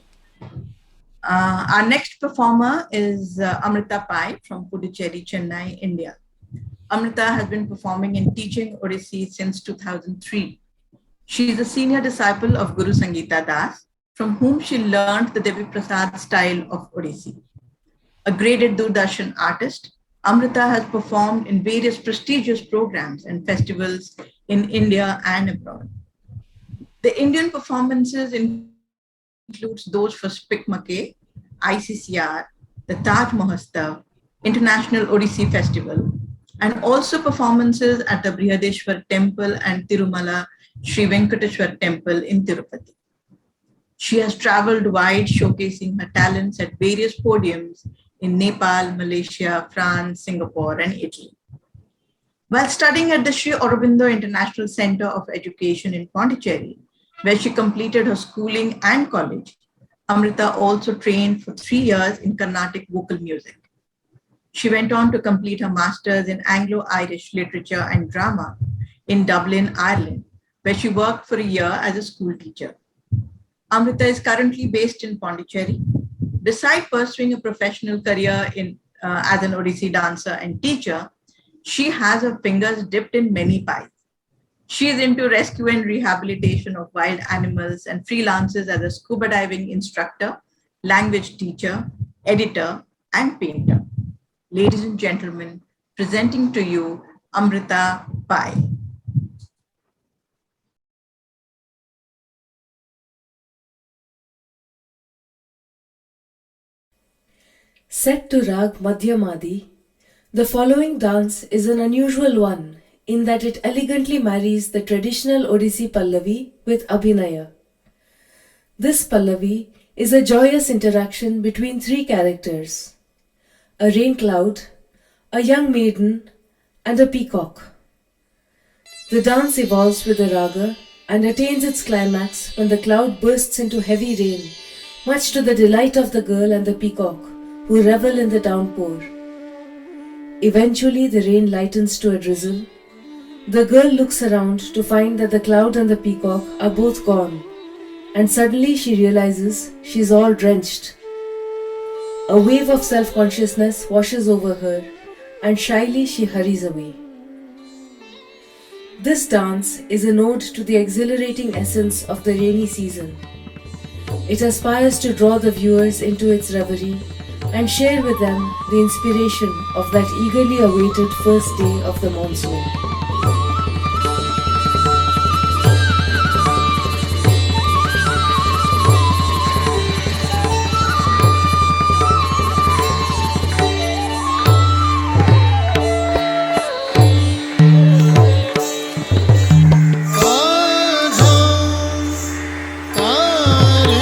A: Our next performer is Amrita Pai from Puducherry, Chennai, India. Amrita has been performing and teaching Odissi since 2003. She is a senior disciple of Guru Sangeeta Das, from whom she learned the Devi Prasad style of Odissi. A graded Doordarshan artist, Amrita has performed in various prestigious programs and festivals in India and abroad. The Indian performances includes those for Spikmake, ICCR, the Taj Mahotsav, International Odissi Festival, and also performances at the Brihadeshwar Temple and Tirumala Sri Venkateshwar Temple in Tirupati. She has traveled wide, showcasing her talents at various podiums in Nepal, Malaysia, France, Singapore, and Italy. While studying at the Sri Aurobindo International Center of Education in Pondicherry, where she completed her schooling and college, Amrita also trained for 3 years in Carnatic vocal music. She went on to complete her master's in Anglo-Irish literature and drama in Dublin, Ireland, where she worked for a year as a school teacher. Amrita is currently based in Pondicherry. Besides pursuing a professional career as an Odissi dancer and teacher, she has her fingers dipped in many pies. She is into rescue and rehabilitation of wild animals and freelances as a scuba diving instructor, language teacher, editor, and painter. Ladies and gentlemen, presenting to you Amrita Pai.
I: Set to Rag Madhyamadi, the following dance is an unusual one in that it elegantly marries the traditional Odissi Pallavi with Abhinaya. This Pallavi is a joyous interaction between 3 characters: a rain cloud, a young maiden, and a peacock. The dance evolves with the raga and attains its climax when the cloud bursts into heavy rain, much to the delight of the girl and the peacock, who revel in the downpour. Eventually, the rain lightens to a drizzle. The girl looks around to find that the cloud and the peacock are both gone, and suddenly she realizes she's all drenched. A wave of self consciousness washes over her, and shyly she hurries away. This dance is an ode to the exhilarating essence of the rainy season. It aspires to draw the viewers into its reverie and share with them the inspiration of that eagerly awaited first day of the monsoon.
J: तारे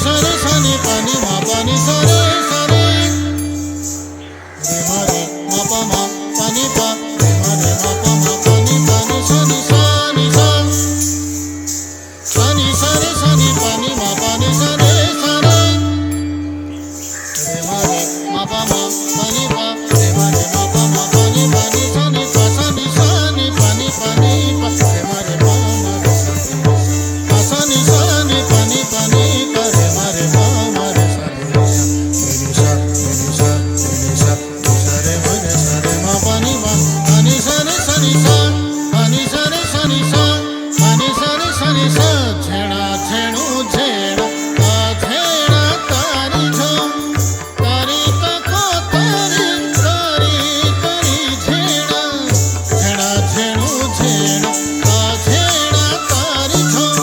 J: sare sani pani ma pani sare sare re ma re ma pa ma pani pa re ma re ma pa ma pani pani sani sani sa sani sare sani pani ma pani sare sare re ma re ma pa ma pani pa re ma re ma pa ma pani pani sani pa sani sani pani pani pa re ma re ma ma re sani pa sani sani pani pani pa re ma re ma ma re sani re sa re ma re sa re ma pani ma pani sani sani sa pani sani sani sa pani sani sani sa झेड़ा झेड़ू झेड़ा आ झेड़ा तारी झम तारी तको तारी तारी तारी झेड़ा झेड़ा झेड़ू झेड़ा आ झेड़ा तारी झम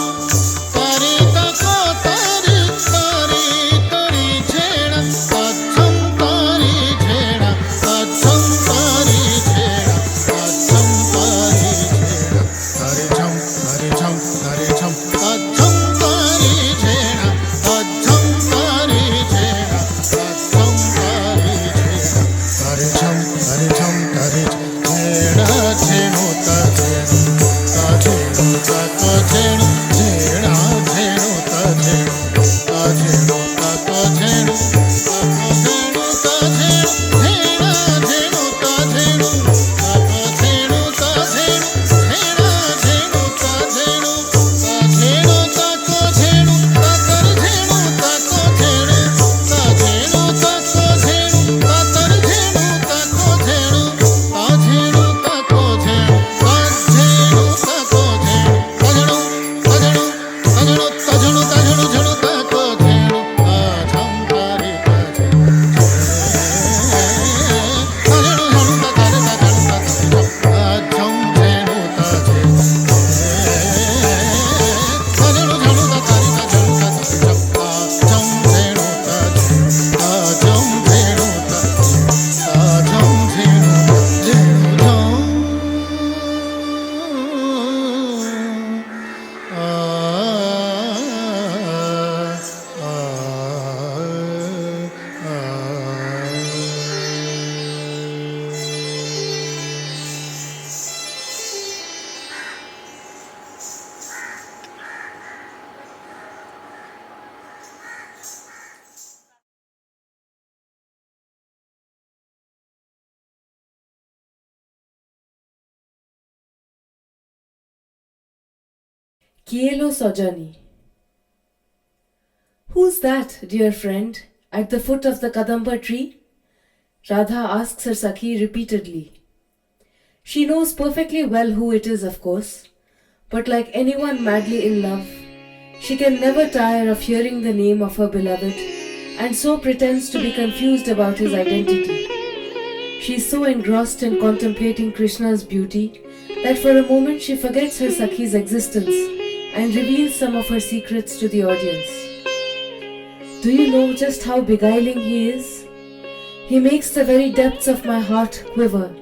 J: तारी तको तारी तारी तारी झेड़ा अझम तारी झेड़ा अझम तारी झेड़ा अझम तारी झेड़ा तारी झम तारी झम तारी झम अझम तारी झेड़ा अझम तारी झेड़ा अझम तारी झेड़ा तारी झम तारी झम तारी झेड़ा झेड़ू ता झेड़ू ता झेड़ू ता तो झेड़ू झेड़ा झेड़ू ता झेड़ू ता झेड़ू ता तो झेड़ू ता तो झेड़ू ता झेड़ू झेड़ा झेड़ू ता झेड़ू ता तो झेड़ू ता झेड़ू झेड़ा झेड़ू ता झेड़ू ता झेड़ू ता को झेड़ू ता कर झेड़ू ता को झेड़ू ता झेड़ू ता को झेड़ू ता कर झेड़ू ता को झेड़ू ता झेड़ू ता को झेड़ू ता झेड़ू ता को झेड़ू ता झेड़ू ता झेड़ू ता झेड़ू ता झेड़ू झेड़ू ता को झेड़ू ता झम तारी ता झेड़ू ता झेड़ू झेड़ू ता तारी ता झेड़ू ता झम झम झेड़ू ता झेड़ू ता झेड़ू झेड़ू ता तारी ता झेड़ू ता झम झम झेड़ू ता झेड़ू ता झम झेड़ू ता झम झेड़ू झेड़ू झम
I: Kielo Sojani. Who's that, dear friend, at the foot of the Kadamba tree? Radha asks her Sakhi repeatedly. She knows perfectly well who it is, of course, but like anyone madly in love, she can never tire of hearing the name of her beloved and so pretends to be confused about his identity. She is so engrossed in contemplating Krishna's beauty that for a moment she forgets her Sakhi's existence and reveals some of her secrets to the audience. Do you know just how beguiling he is? He makes the very depths of my heart quiver.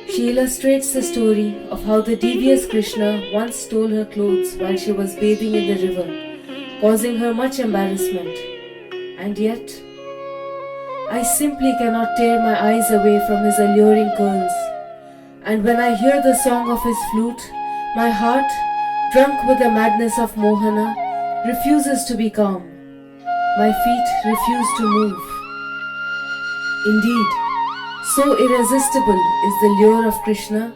I: She illustrates the story of how the devious Krishna once stole her clothes while she was bathing in the river, causing her much embarrassment. And yet, I simply cannot tear my eyes away from his alluring curls. And when I hear the song of his flute, my heart, drunk with the madness of Mohana, refuses to be calm. My feet refuse to move. Indeed, so irresistible is the lure of Krishna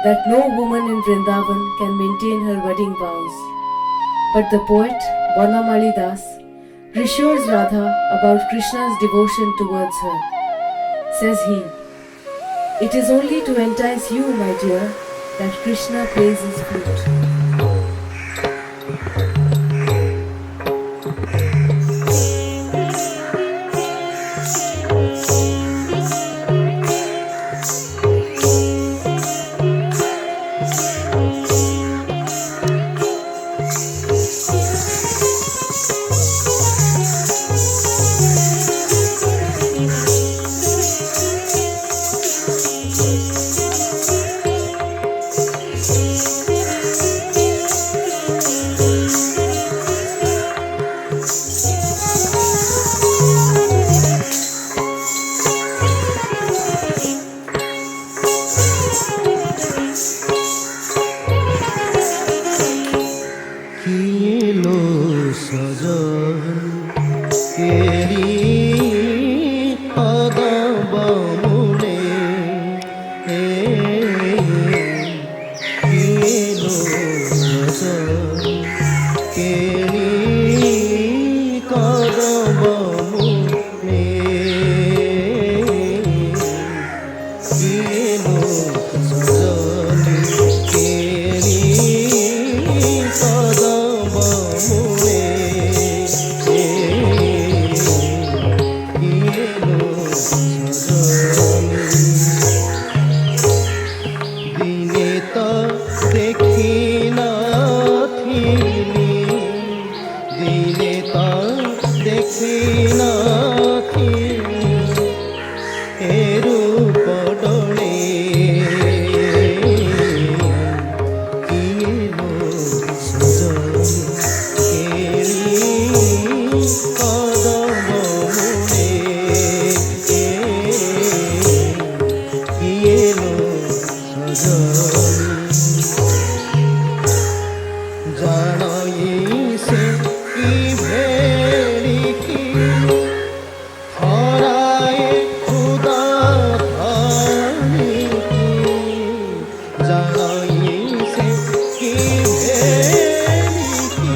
I: that no woman in Vrindavan can maintain her wedding vows. But the poet Banamali Das reassures Radha about Krishna's devotion towards her. Says he, "It is only to entice you, my dear, that Krishna plays his flute."
F: কেলি কদম মূলে kilo কেলি কদম মূলে kilo কেলি কদম মূলে দিনে তো দেখি নথিলি দিনে তো দেখি নথিলি এরূপ ডলে কিলো কেলি কদম মূলে কিলো জানই সে কি ভেড়িকি হরায় খুদা ধানিকি জানই সে কি ভেড়িকি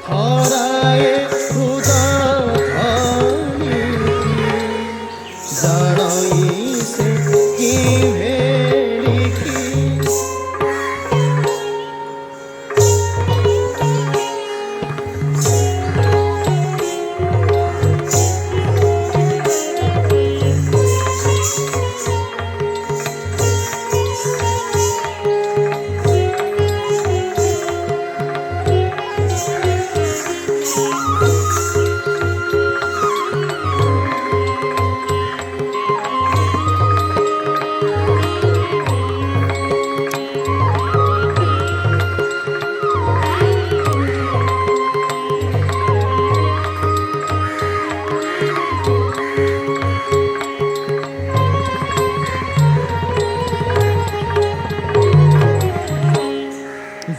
F: হরায় খুদা ধানিকি জানই সে কি ভেড়িকি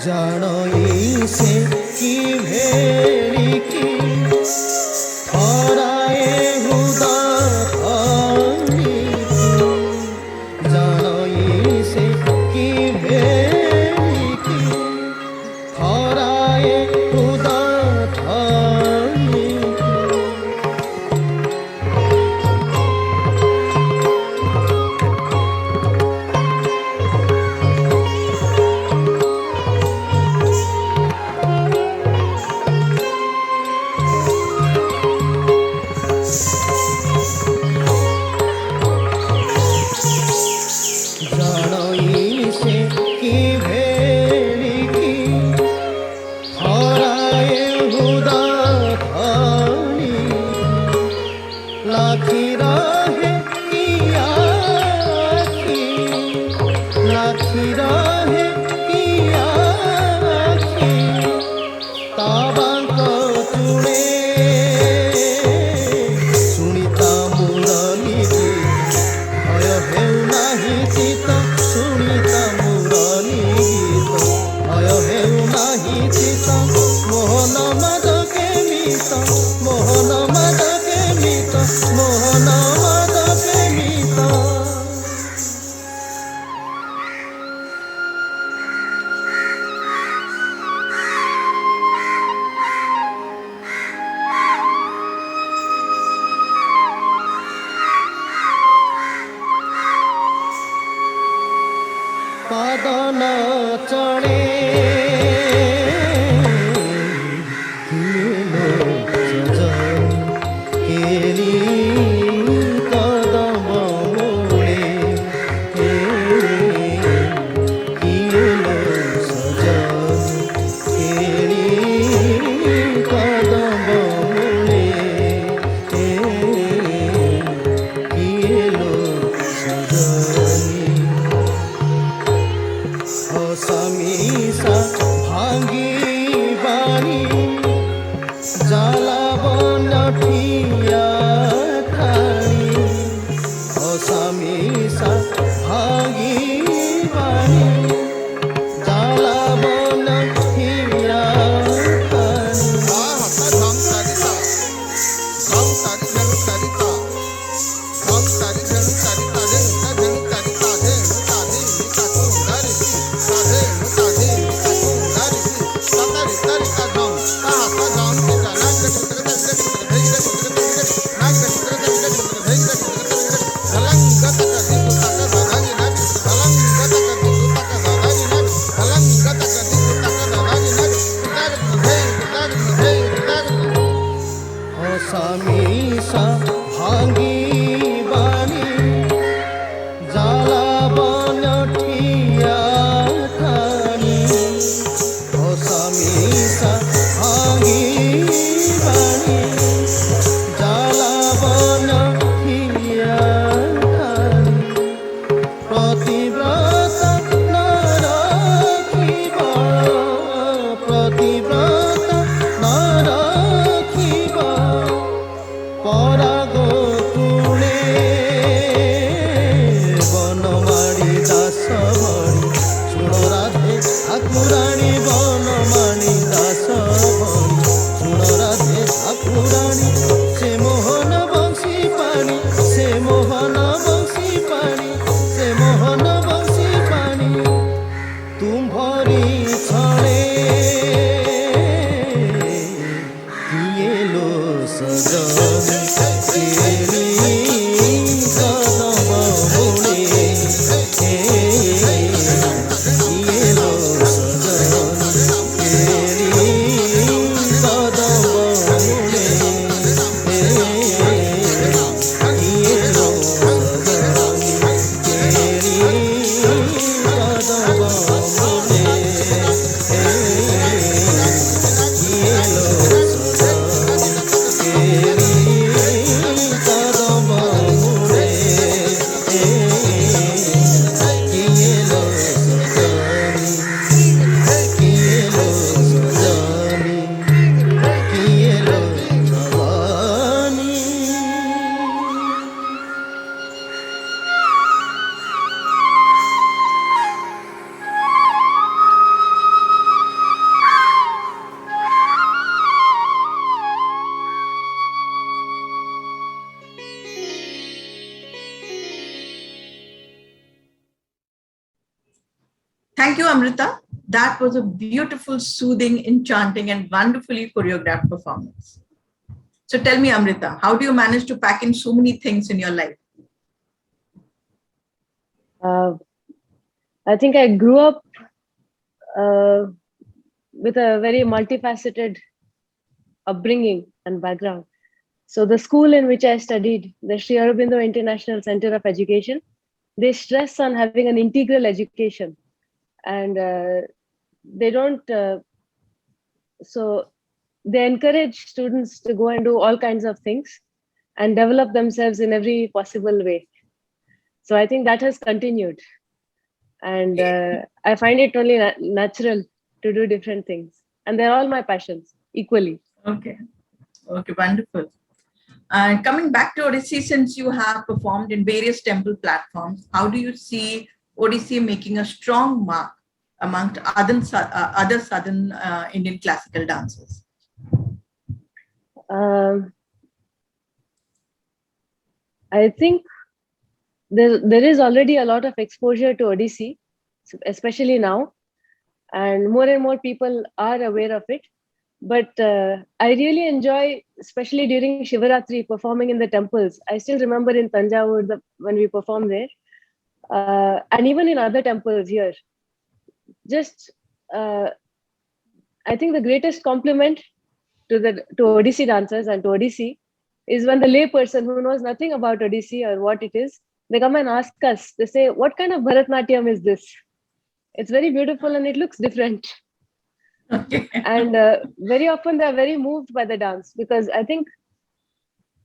F: জানই সে কি ভেড়িকি হরায় হুদা ধানিকি জানই সে কি ভেড়িকি হরায় হুদা ধানিকি জানই সে কি ভেড়িকি হরায় হুদা ধানিকি লাখি রাহে কি আখি লাখি রাহে কি আখি তাবাঙ্ক চুড়ে শুনিতা মুরলি গীত ভয় হেউ নাহি চিত শুনিতা মুরলি গীত ভয় হেউ নাহি চিত মোহন মাদকে মিত মোহন মাদকে মিত মোহন মাদকে মিত পাদন চড়ে কেলি কদম মূলে কিলো কেলি কদম মূলে কিলো সমিসা ভাঙ্গি বাণী জ্বালাবন ঠিয়া हसामीसा भांगी बानी जाला बनठिया थानी हसामीसा भांगी बानी जाला बनठिया थानी प्रतिव्रत नरखिब प्रतिव्रत नरखिब पराग तुणे बनमाणी दास भणी शुण राधे ठाकुराणी बनमाणी दास भणी शुण राधे ठाकुराणी से मोहन बंशी पाणी से मोहन बंशी पाणी से मोहन बंशी पाणी तुम्हारी छाणे किए लो सजन तेरी कदम बुने किए लो सजन तेरी कदम बुने किए लो सजन तेरी कदम बुने किए लो सजन तेरी कदम बुने किए लो सजन किए लो सजन किए लो जवानी
A: Thank you, Amrita. That was a beautiful, soothing, enchanting, and wonderfully choreographed performance. So tell me, Amrita, how do you manage to pack in so many things in your life?
K: I think I grew up with a very multifaceted upbringing and background. So the school in which I studied, the Sri Aurobindo International Center of Education, they stress on having an integral education. And they don't, so they encourage students to go and do all kinds of things and develop themselves in every possible way. So I think that has continued. And I find it only natural to do different things. And they're all my passions equally.
A: Okay. Okay, wonderful. And coming back to Odissi, since you have performed in various temple platforms, how do you see Odissi making a strong mark amongst other southern Indian classical dancers?
K: I think there is already a lot of exposure to Odissi, especially now, and more people are aware of it. But I really enjoy, especially during Shivaratri, performing in the temples. I still remember in Tanjavur when we performed there, and even in other temples here. Just, I think the greatest compliment to Odissi dancers and to Odissi is when the lay person who knows nothing about Odissi or what it is, they come and ask us. They say, "What kind of Bharatnatyam is this? It's very beautiful and it looks different."
A: Okay.
K: And very often they're very moved by the dance, because I think,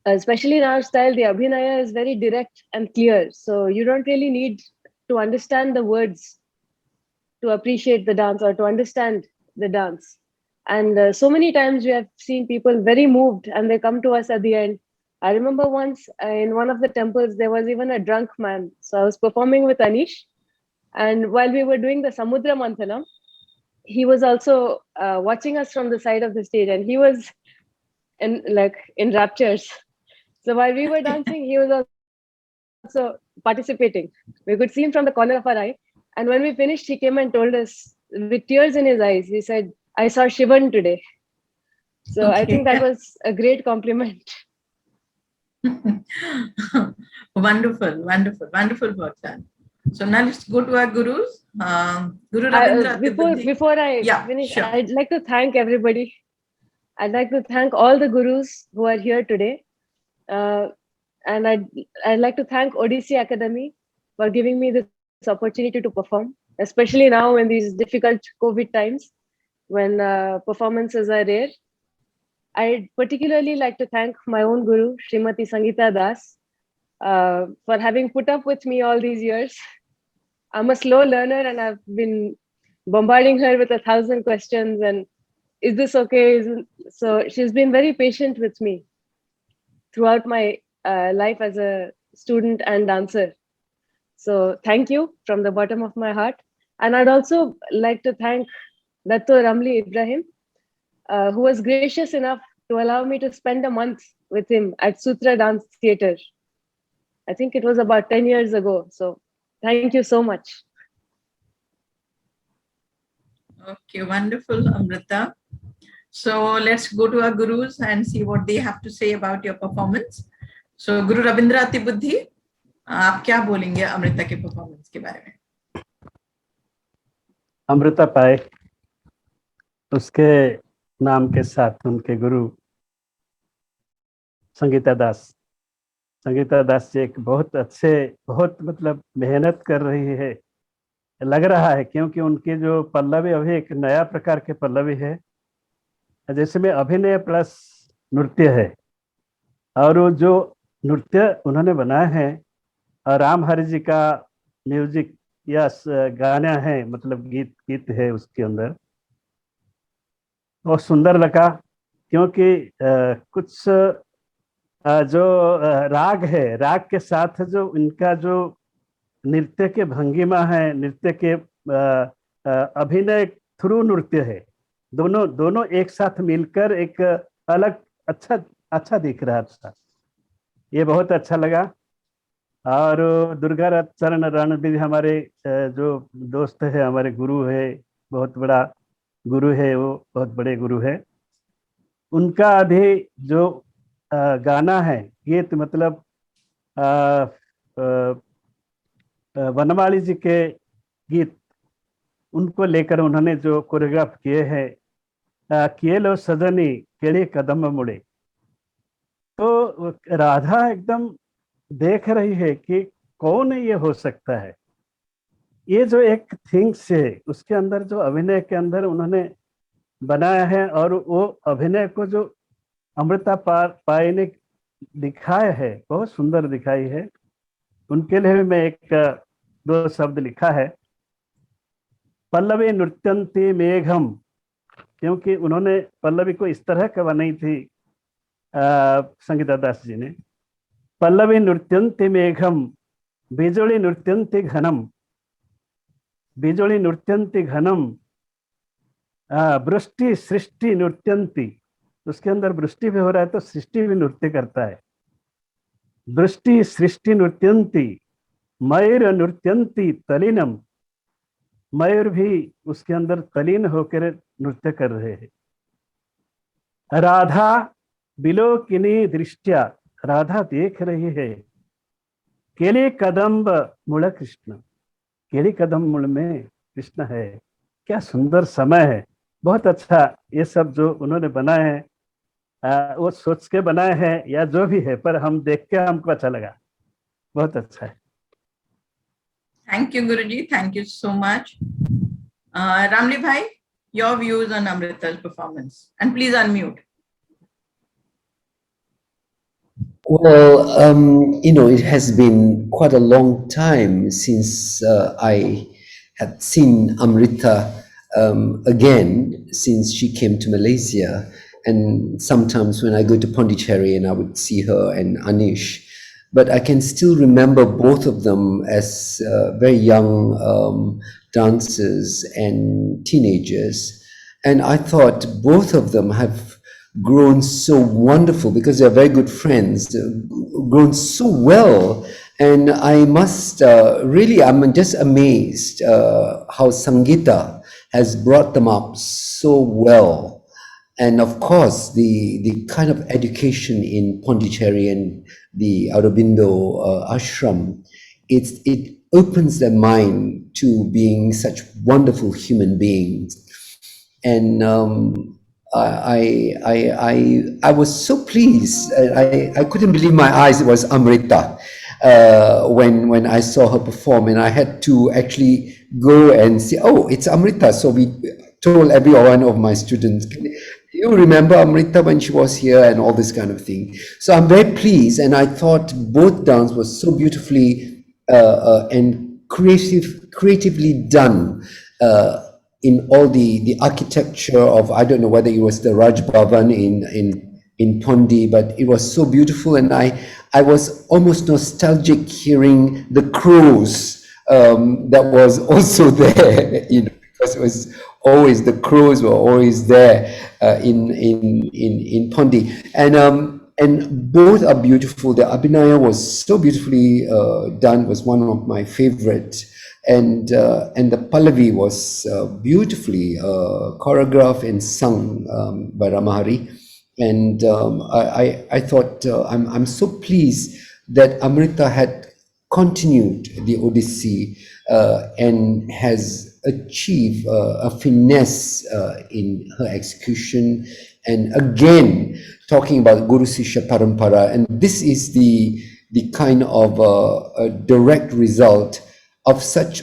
K: especially in our style, the Abhinaya is very direct and clear. So you don't really need to understand the words to appreciate the dance or to understand the dance. And so many times we have seen people very moved and they come to us at the end. I remember once in one of the temples, there was even a drunk man. So I was performing with Anish. And while we were doing the Samudra Manthanam, he was also watching us from the side of the stage, and he was in raptures. So while we were dancing, he was also participating. We could see him from the corner of our eye. And when we finished, he came and told us with tears in his eyes, he said, "I saw Shivan today." So I think that was a great compliment.
A: Wonderful work done. So now let's go to our gurus. Guru Ravindra.
K: Before I
A: Yeah,
K: finish,
A: sure.
K: I'd like to thank everybody I'd like to thank all the gurus who are here today. And I'd like to thank Odissi Academy for giving me this opportunity to perform, especially now in these difficult COVID times when performances are rare. I'd particularly like to thank my own guru, Srimati Sangeeta Das, for having put up with me all these years. I'm a slow learner and I've been bombarding her with 1,000 questions and is this okay? So she's been very patient with me throughout my life as a student and dancer. So thank you from the bottom of my heart. And I'd also like to thank Datto Ramli Ibrahim, who was gracious enough to allow me to spend a month with him at Sutra Dance Theatre. I think it was about 10 years ago. So thank you so much.
A: Okay, wonderful, Amrita. So let's go to our gurus and see what they have to say about your performance. So Guru Rabindra Atibuddhi, आप क्या बोलेंगे अमृता के performance के बारे में?
B: अमृता पाए उसके नाम के साथ उनके गुरु संगीता दास जी एक बहुत अच्छे, बहुत मतलब मेहनत कर रही है, लग रहा है, क्योंकि उनकी जो पल्लवी अभी एक नया प्रकार के पल्लवी है, जैसे में अभिनय प्लस नृत्य है। और वो जो नृत्य उन्होंने बनाया है और राम हरि जी का म्यूजिक या गाना है, मतलब गीत है उसके अंदर, बहुत सुंदर लगा। क्योंकि कुछ जो राग है, राग के साथ जो इनका जो नृत्य के भंगिमा है, नृत्य के अभिनय थ्रू नृत्य है, दोनों एक साथ मिलकर एक अलग अच्छा दिख रहा था। ये बहुत अच्छा लगा। और दुर्गा चरण रणबीर हमारे जो दोस्त है, हमारे गुरु है, बहुत बड़ा गुरु है, वो बहुत बड़े गुरु है। उनका अभी जो गाना है, गीत मतलब वनमाली जी के गीत, उनको लेकर उन्होंने जो कोरियोग्राफ किए हैं, किए लो सजनी केड़े कदम मुड़े, तो राधा एकदम देख रही है कि कौन ये हो सकता है। ये जो एक थिंग्स है उसके अंदर जो अभिनय के अंदर उन्होंने बनाया है, और वो अभिनय को जो अमृता पाई ने दिखाया है, बहुत सुंदर दिखाई है। उनके लिए भी मैं एक दो शब्द लिखा है, पल्लवी नृत्यंती मेघम, क्योंकि उन्होंने पल्लवी को इस तरह का बनाई थी संगीता दास जी ने। पल्लवी नृत्यंती मेघम बिजुली नृत्यंती घनम, बिजुली नृत्यंती घनम, वृष्टि सृष्टि नृत्यंती, उसके अंदर वृष्टि भी हो रहा है तो सृष्टि भी नृत्य करता है। वृष्टि सृष्टि नृत्यंती, मयूर नृत्यंती तलीनम, मयूर भी उसके अंदर तलीन होकर नृत्य कर रहे हैं। राधा बिलोकिनी दृष्टिया, राधा देख रही है केले कदम्ब मुड़ कृष्ण, केले कदम मुड़ में कृष्ण है। क्या सुंदर समय है, बहुत अच्छा। ये सब जो उन्होंने बनाए हैं वो सोच के बनाए हैं या जो भी है, पर हम देख के हमको अच्छा लगा, बहुत अच्छा है।
A: Thank you, Guruji. Thank you so much. Ramli Bhai, your views on Amrita's performance, and please unmute.
C: Well, it has been quite a long time since I had seen Amrita again, since she came to Malaysia. And sometimes when I go to Pondicherry and I would see her and Anish, but I can still remember both of them as very young dancers and teenagers. And I thought both of them have grown so wonderful, because they're very good friends, grown so well. And I must really, I'm just amazed how Sangeeta has brought them up so well. And of course, the kind of education in Pondicherry and the Aurobindo ashram, it opens their mind to being such wonderful human beings. And I was so pleased. I couldn't believe my eyes. It was Amrita when I saw her perform, and I had to actually go and say, "Oh, it's Amrita." So we told every one of my students, "You remember Amrita when she was here?" and all this kind of thing. So I'm very pleased, and I thought both dance was so beautifully and creatively done. In all the architecture of, I don't know whether it was the Raj Bhavan in Pondi, but it was so beautiful, and I was almost nostalgic hearing the crows that was also there, you know, because it was always, the crows were always there in Pondi, and both are beautiful. The Abhinaya was so beautifully done, was one of my favorite. And the Pallavi was beautifully choreographed and sung by Ramahari. And I thought I'm so pleased that Amrita had continued the Odyssey and has achieved a finesse in her execution. And again, talking about Guru Sishya Parampara, and this is the kind of a direct result of such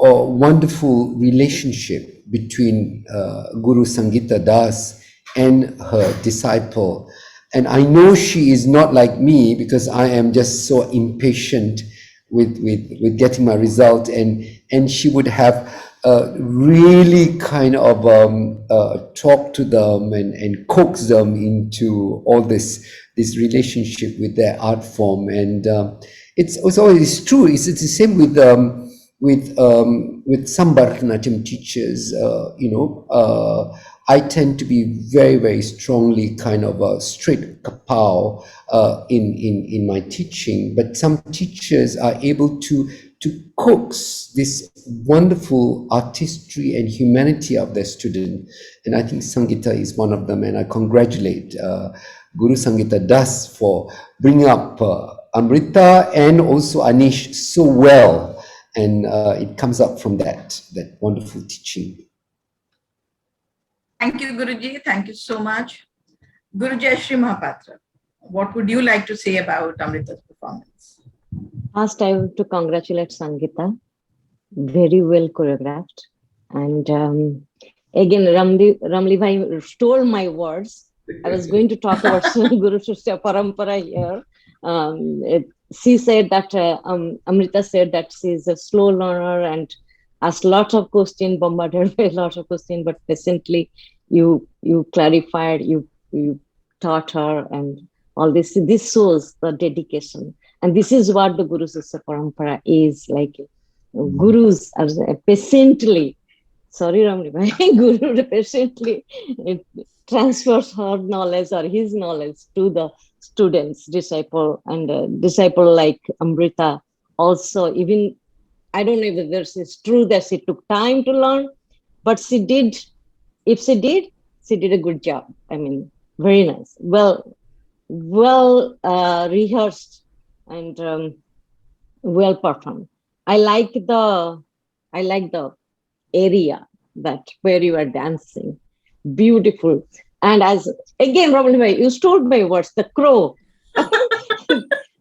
C: a wonderful relationship between Guru Sangeeta Das and her disciple. And I know she is not like me, because I am just so impatient with getting my result, and she would have really kind of talk to them and coax them into all this relationship with their art form. And it's always true. It's the same with some Bharatanatyam teachers. You know, I tend to be very, very strongly kind of a straight kapow in my teaching, but some teachers are able to coax this wonderful artistry and humanity of their student, and I think Sangeeta is one of them. And I congratulate Guru Sangeeta Das for bringing up Amrita and also Anish so well, and it comes up from that wonderful teaching.
A: Thank you, Guruji. Thank you so much. Guruji Shri Mahapatra, what would you like to say about Amrita's performance?
E: First, I want to congratulate Sangeeta. Very well choreographed. And again, Ramli Bhai stole my words. I was going to talk about Guru Sishya Parampara here. She said that, Amrita said that she's a slow learner and asked lots of questions, bombarded by lots of questions, but patiently you clarified, you taught her, and all this. This shows the dedication. And this is what the Guru Sishya Parampara is like. Gurus are patiently, sorry Ramli Bhai, Guru patiently transfers her knowledge or his knowledge to the students, disciple, and disciple like Amrita also. Even, I don't know whether it's true that she took time to learn, but she did. If she did a good job. I mean, very nice. Well rehearsed and well performed. I like the area that where you are dancing. Beautiful. And as again, Ramli, you stole my words, the crow.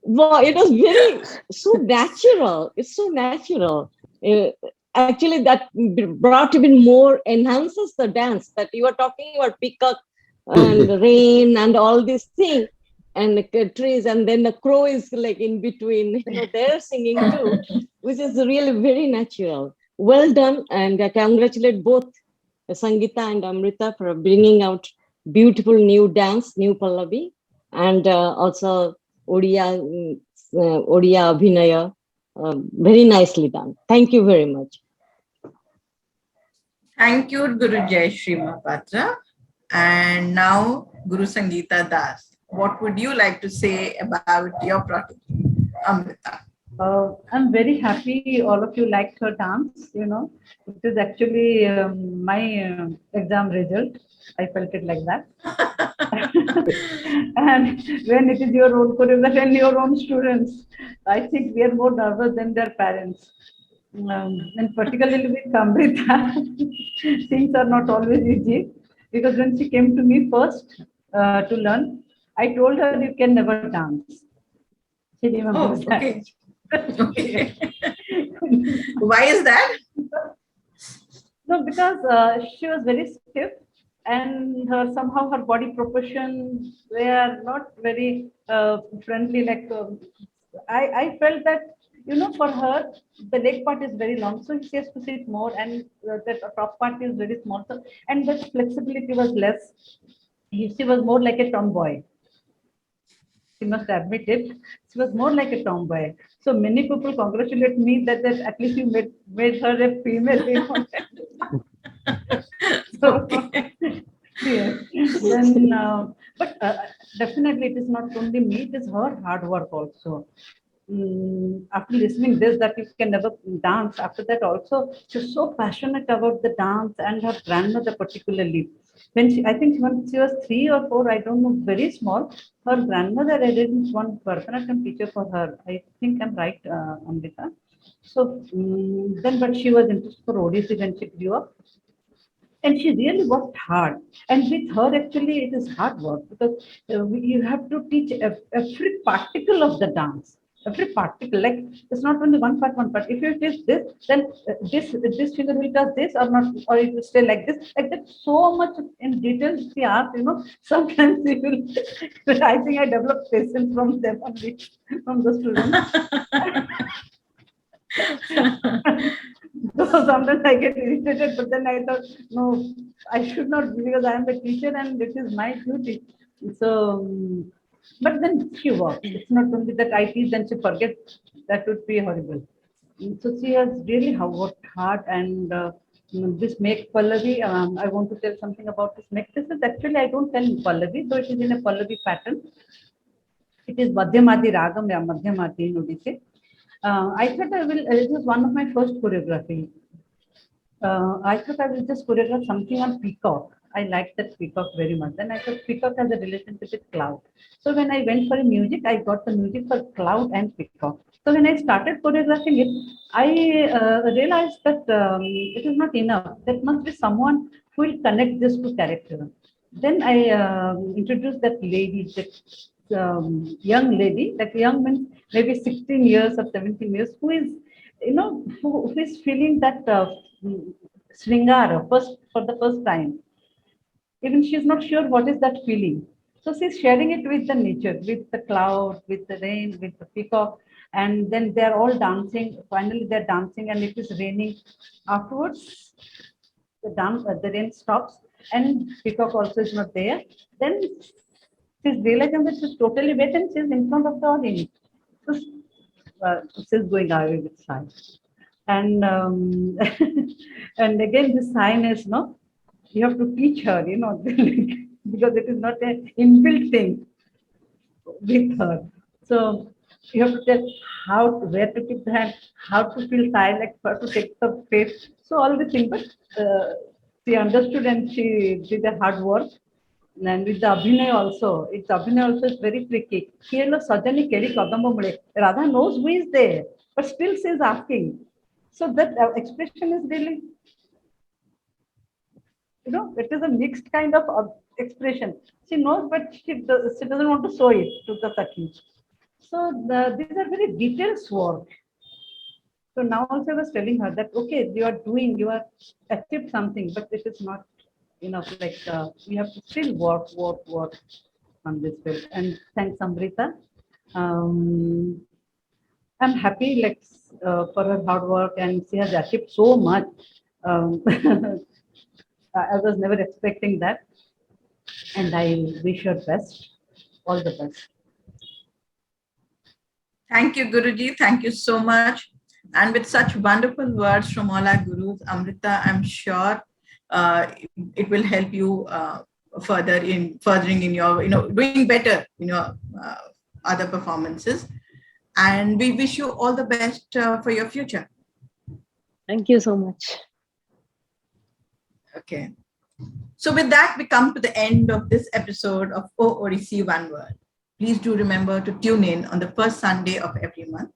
E: Wow, it was very so natural. It's so natural. Actually, that brought even more, enhances the dance. That you are talking about peacock and rain and all these things, and the trees, and then the crow is like in between. You know, they're singing too, which is really very natural. Well done, and I congratulate both Sangeeta and Amrita for bringing out beautiful new dance, new Pallavi, and also Odia Abhinaya. Very nicely done. Thank you very much.
A: Thank you, Guru Jai Shri Mahapatra. And now, Guru Sangeeta Das, what would you like to say about your protege, Amrita?
D: I'm very happy all of you liked her dance. You know, it is actually my exam result. I felt it like that. And when it is your own choreography and your own students, I think we are more nervous than their parents. And particularly with Amrita, things are not always easy. because when she came to me first to learn, I told her you can never dance. She remembers
A: Oh, okay.
D: that.
A: Okay. Why is that?
D: No, because she was very stiff, and somehow her body proportions were not very friendly. Like I felt that, for her the leg part is very long, so she has to sit more, and the top part is very small. So, and the flexibility was less. She was more like a tomboy. She must admit it. She was more like a tomboy. So many people congratulate me that at least you made her a female. So,
A: Okay.
D: yes. Then, but definitely it is not only me, it is her hard work also. After listening this, that you can never dance, after that also, she's so passionate about the dance, and her grandmother particularly. I think when she was 3 or 4, I don't know, very small, her grandmother arranged one Bharatanatyam teacher for her. I think I'm right, Amrita. So then, but she was interested for Odissi when she grew up. And she really worked hard. And with her, actually, it is hard work, because you have to teach every particle of the dance. Every particle, like it's not only one part, one part. If you teach this, then this finger will does this or not, or it will stay like this. Like that, so much in detail she asked. Sometimes we will. I think I developed patience from them only, from the students. So sometimes I get irritated, but then I thought, no, I should not, because I am a teacher and it is my duty. So, but then she works. It's not only that I teach and she forgets. That would be horrible. So she has really worked hard, and this Make Pallavi, I want to tell something about this Make. This is actually, I don't tell Pallavi, though it is in a Pallavi pattern. It is Madhyamadi Ragam, yeah, Madhyamadi in Odissi. I thought it was one of my first choreography. I thought I will just choreograph something on peacock. I liked that peacock very much. Then I thought peacock has a relationship with cloud. So when I went for music, I got the music for cloud and peacock. So when I started choreographing it, I realized that it is not enough. There must be someone who will connect this to character. Then I introduced that lady, that young lady, that young means maybe 16 years or 17 years, who is, who is feeling that Sringara for the first time. Even she's not sure what is that feeling. So she's sharing it with the nature, with the cloud, with the rain, with the peacock, and then they're all dancing. Finally, they're dancing, and it is raining. Afterwards, the rain stops, and peacock also is not there. Then she's realizing that she's totally wet, and she's in front of the audience. So she's going away with sign. And and again, this sign is you have to teach her, because it is not an inbuilt thing with her. So you have to tell where to keep the hand, how to feel silent, how to take the face. So all the things, but she understood and she did a hard work. And with the Abhinay also, Abhinay also is very tricky. Radha knows who is there, but still she is asking. So that expression is really, it is a mixed kind of expression. She knows, but she doesn't want to show it to the Sakhi. So these are very detailed work. So now also I was telling her that, okay, you are achieved something, but it is not enough. Like we have to still work on this field. And thanks, Amrita. I'm happy, like, for her hard work, and she has achieved so much. I was never expecting that, and I wish her best, all the best.
A: Thank you, Guruji. Thank you so much. And with such wonderful words from all our gurus, Amrita, I'm sure it will help you furthering in your, doing better in your other performances. And we wish you all the best for your future.
K: Thank you so much.
A: Okay. So with that, we come to the end of this episode of O Odissi One Word. Please do remember to tune in on the first Sunday of every month.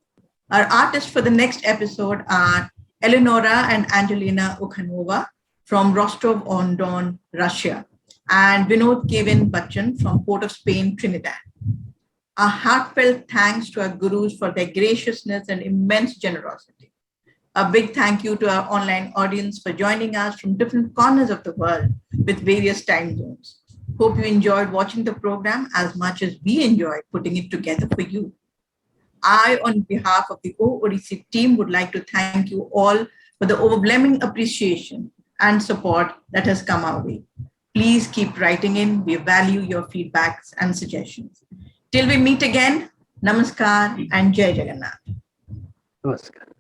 A: Our artists for the next episode are Eleonora and Angelina Ukhanova from Rostov-on-Don, Russia. and Vinod Kevin Bachchan from Port of Spain, Trinidad. A heartfelt thanks to our gurus for their graciousness and immense generosity. A big thank you to our online audience for joining us from different corners of the world with various time zones. Hope you enjoyed watching the program as much as we enjoyed putting it together for you. I, on behalf of the OODC team, would like to thank you all for the overwhelming appreciation and support that has come our way. Please keep writing in. We value your feedbacks and suggestions. Till we meet again, Namaskar and Jai Jagannath.
B: नमस्कार.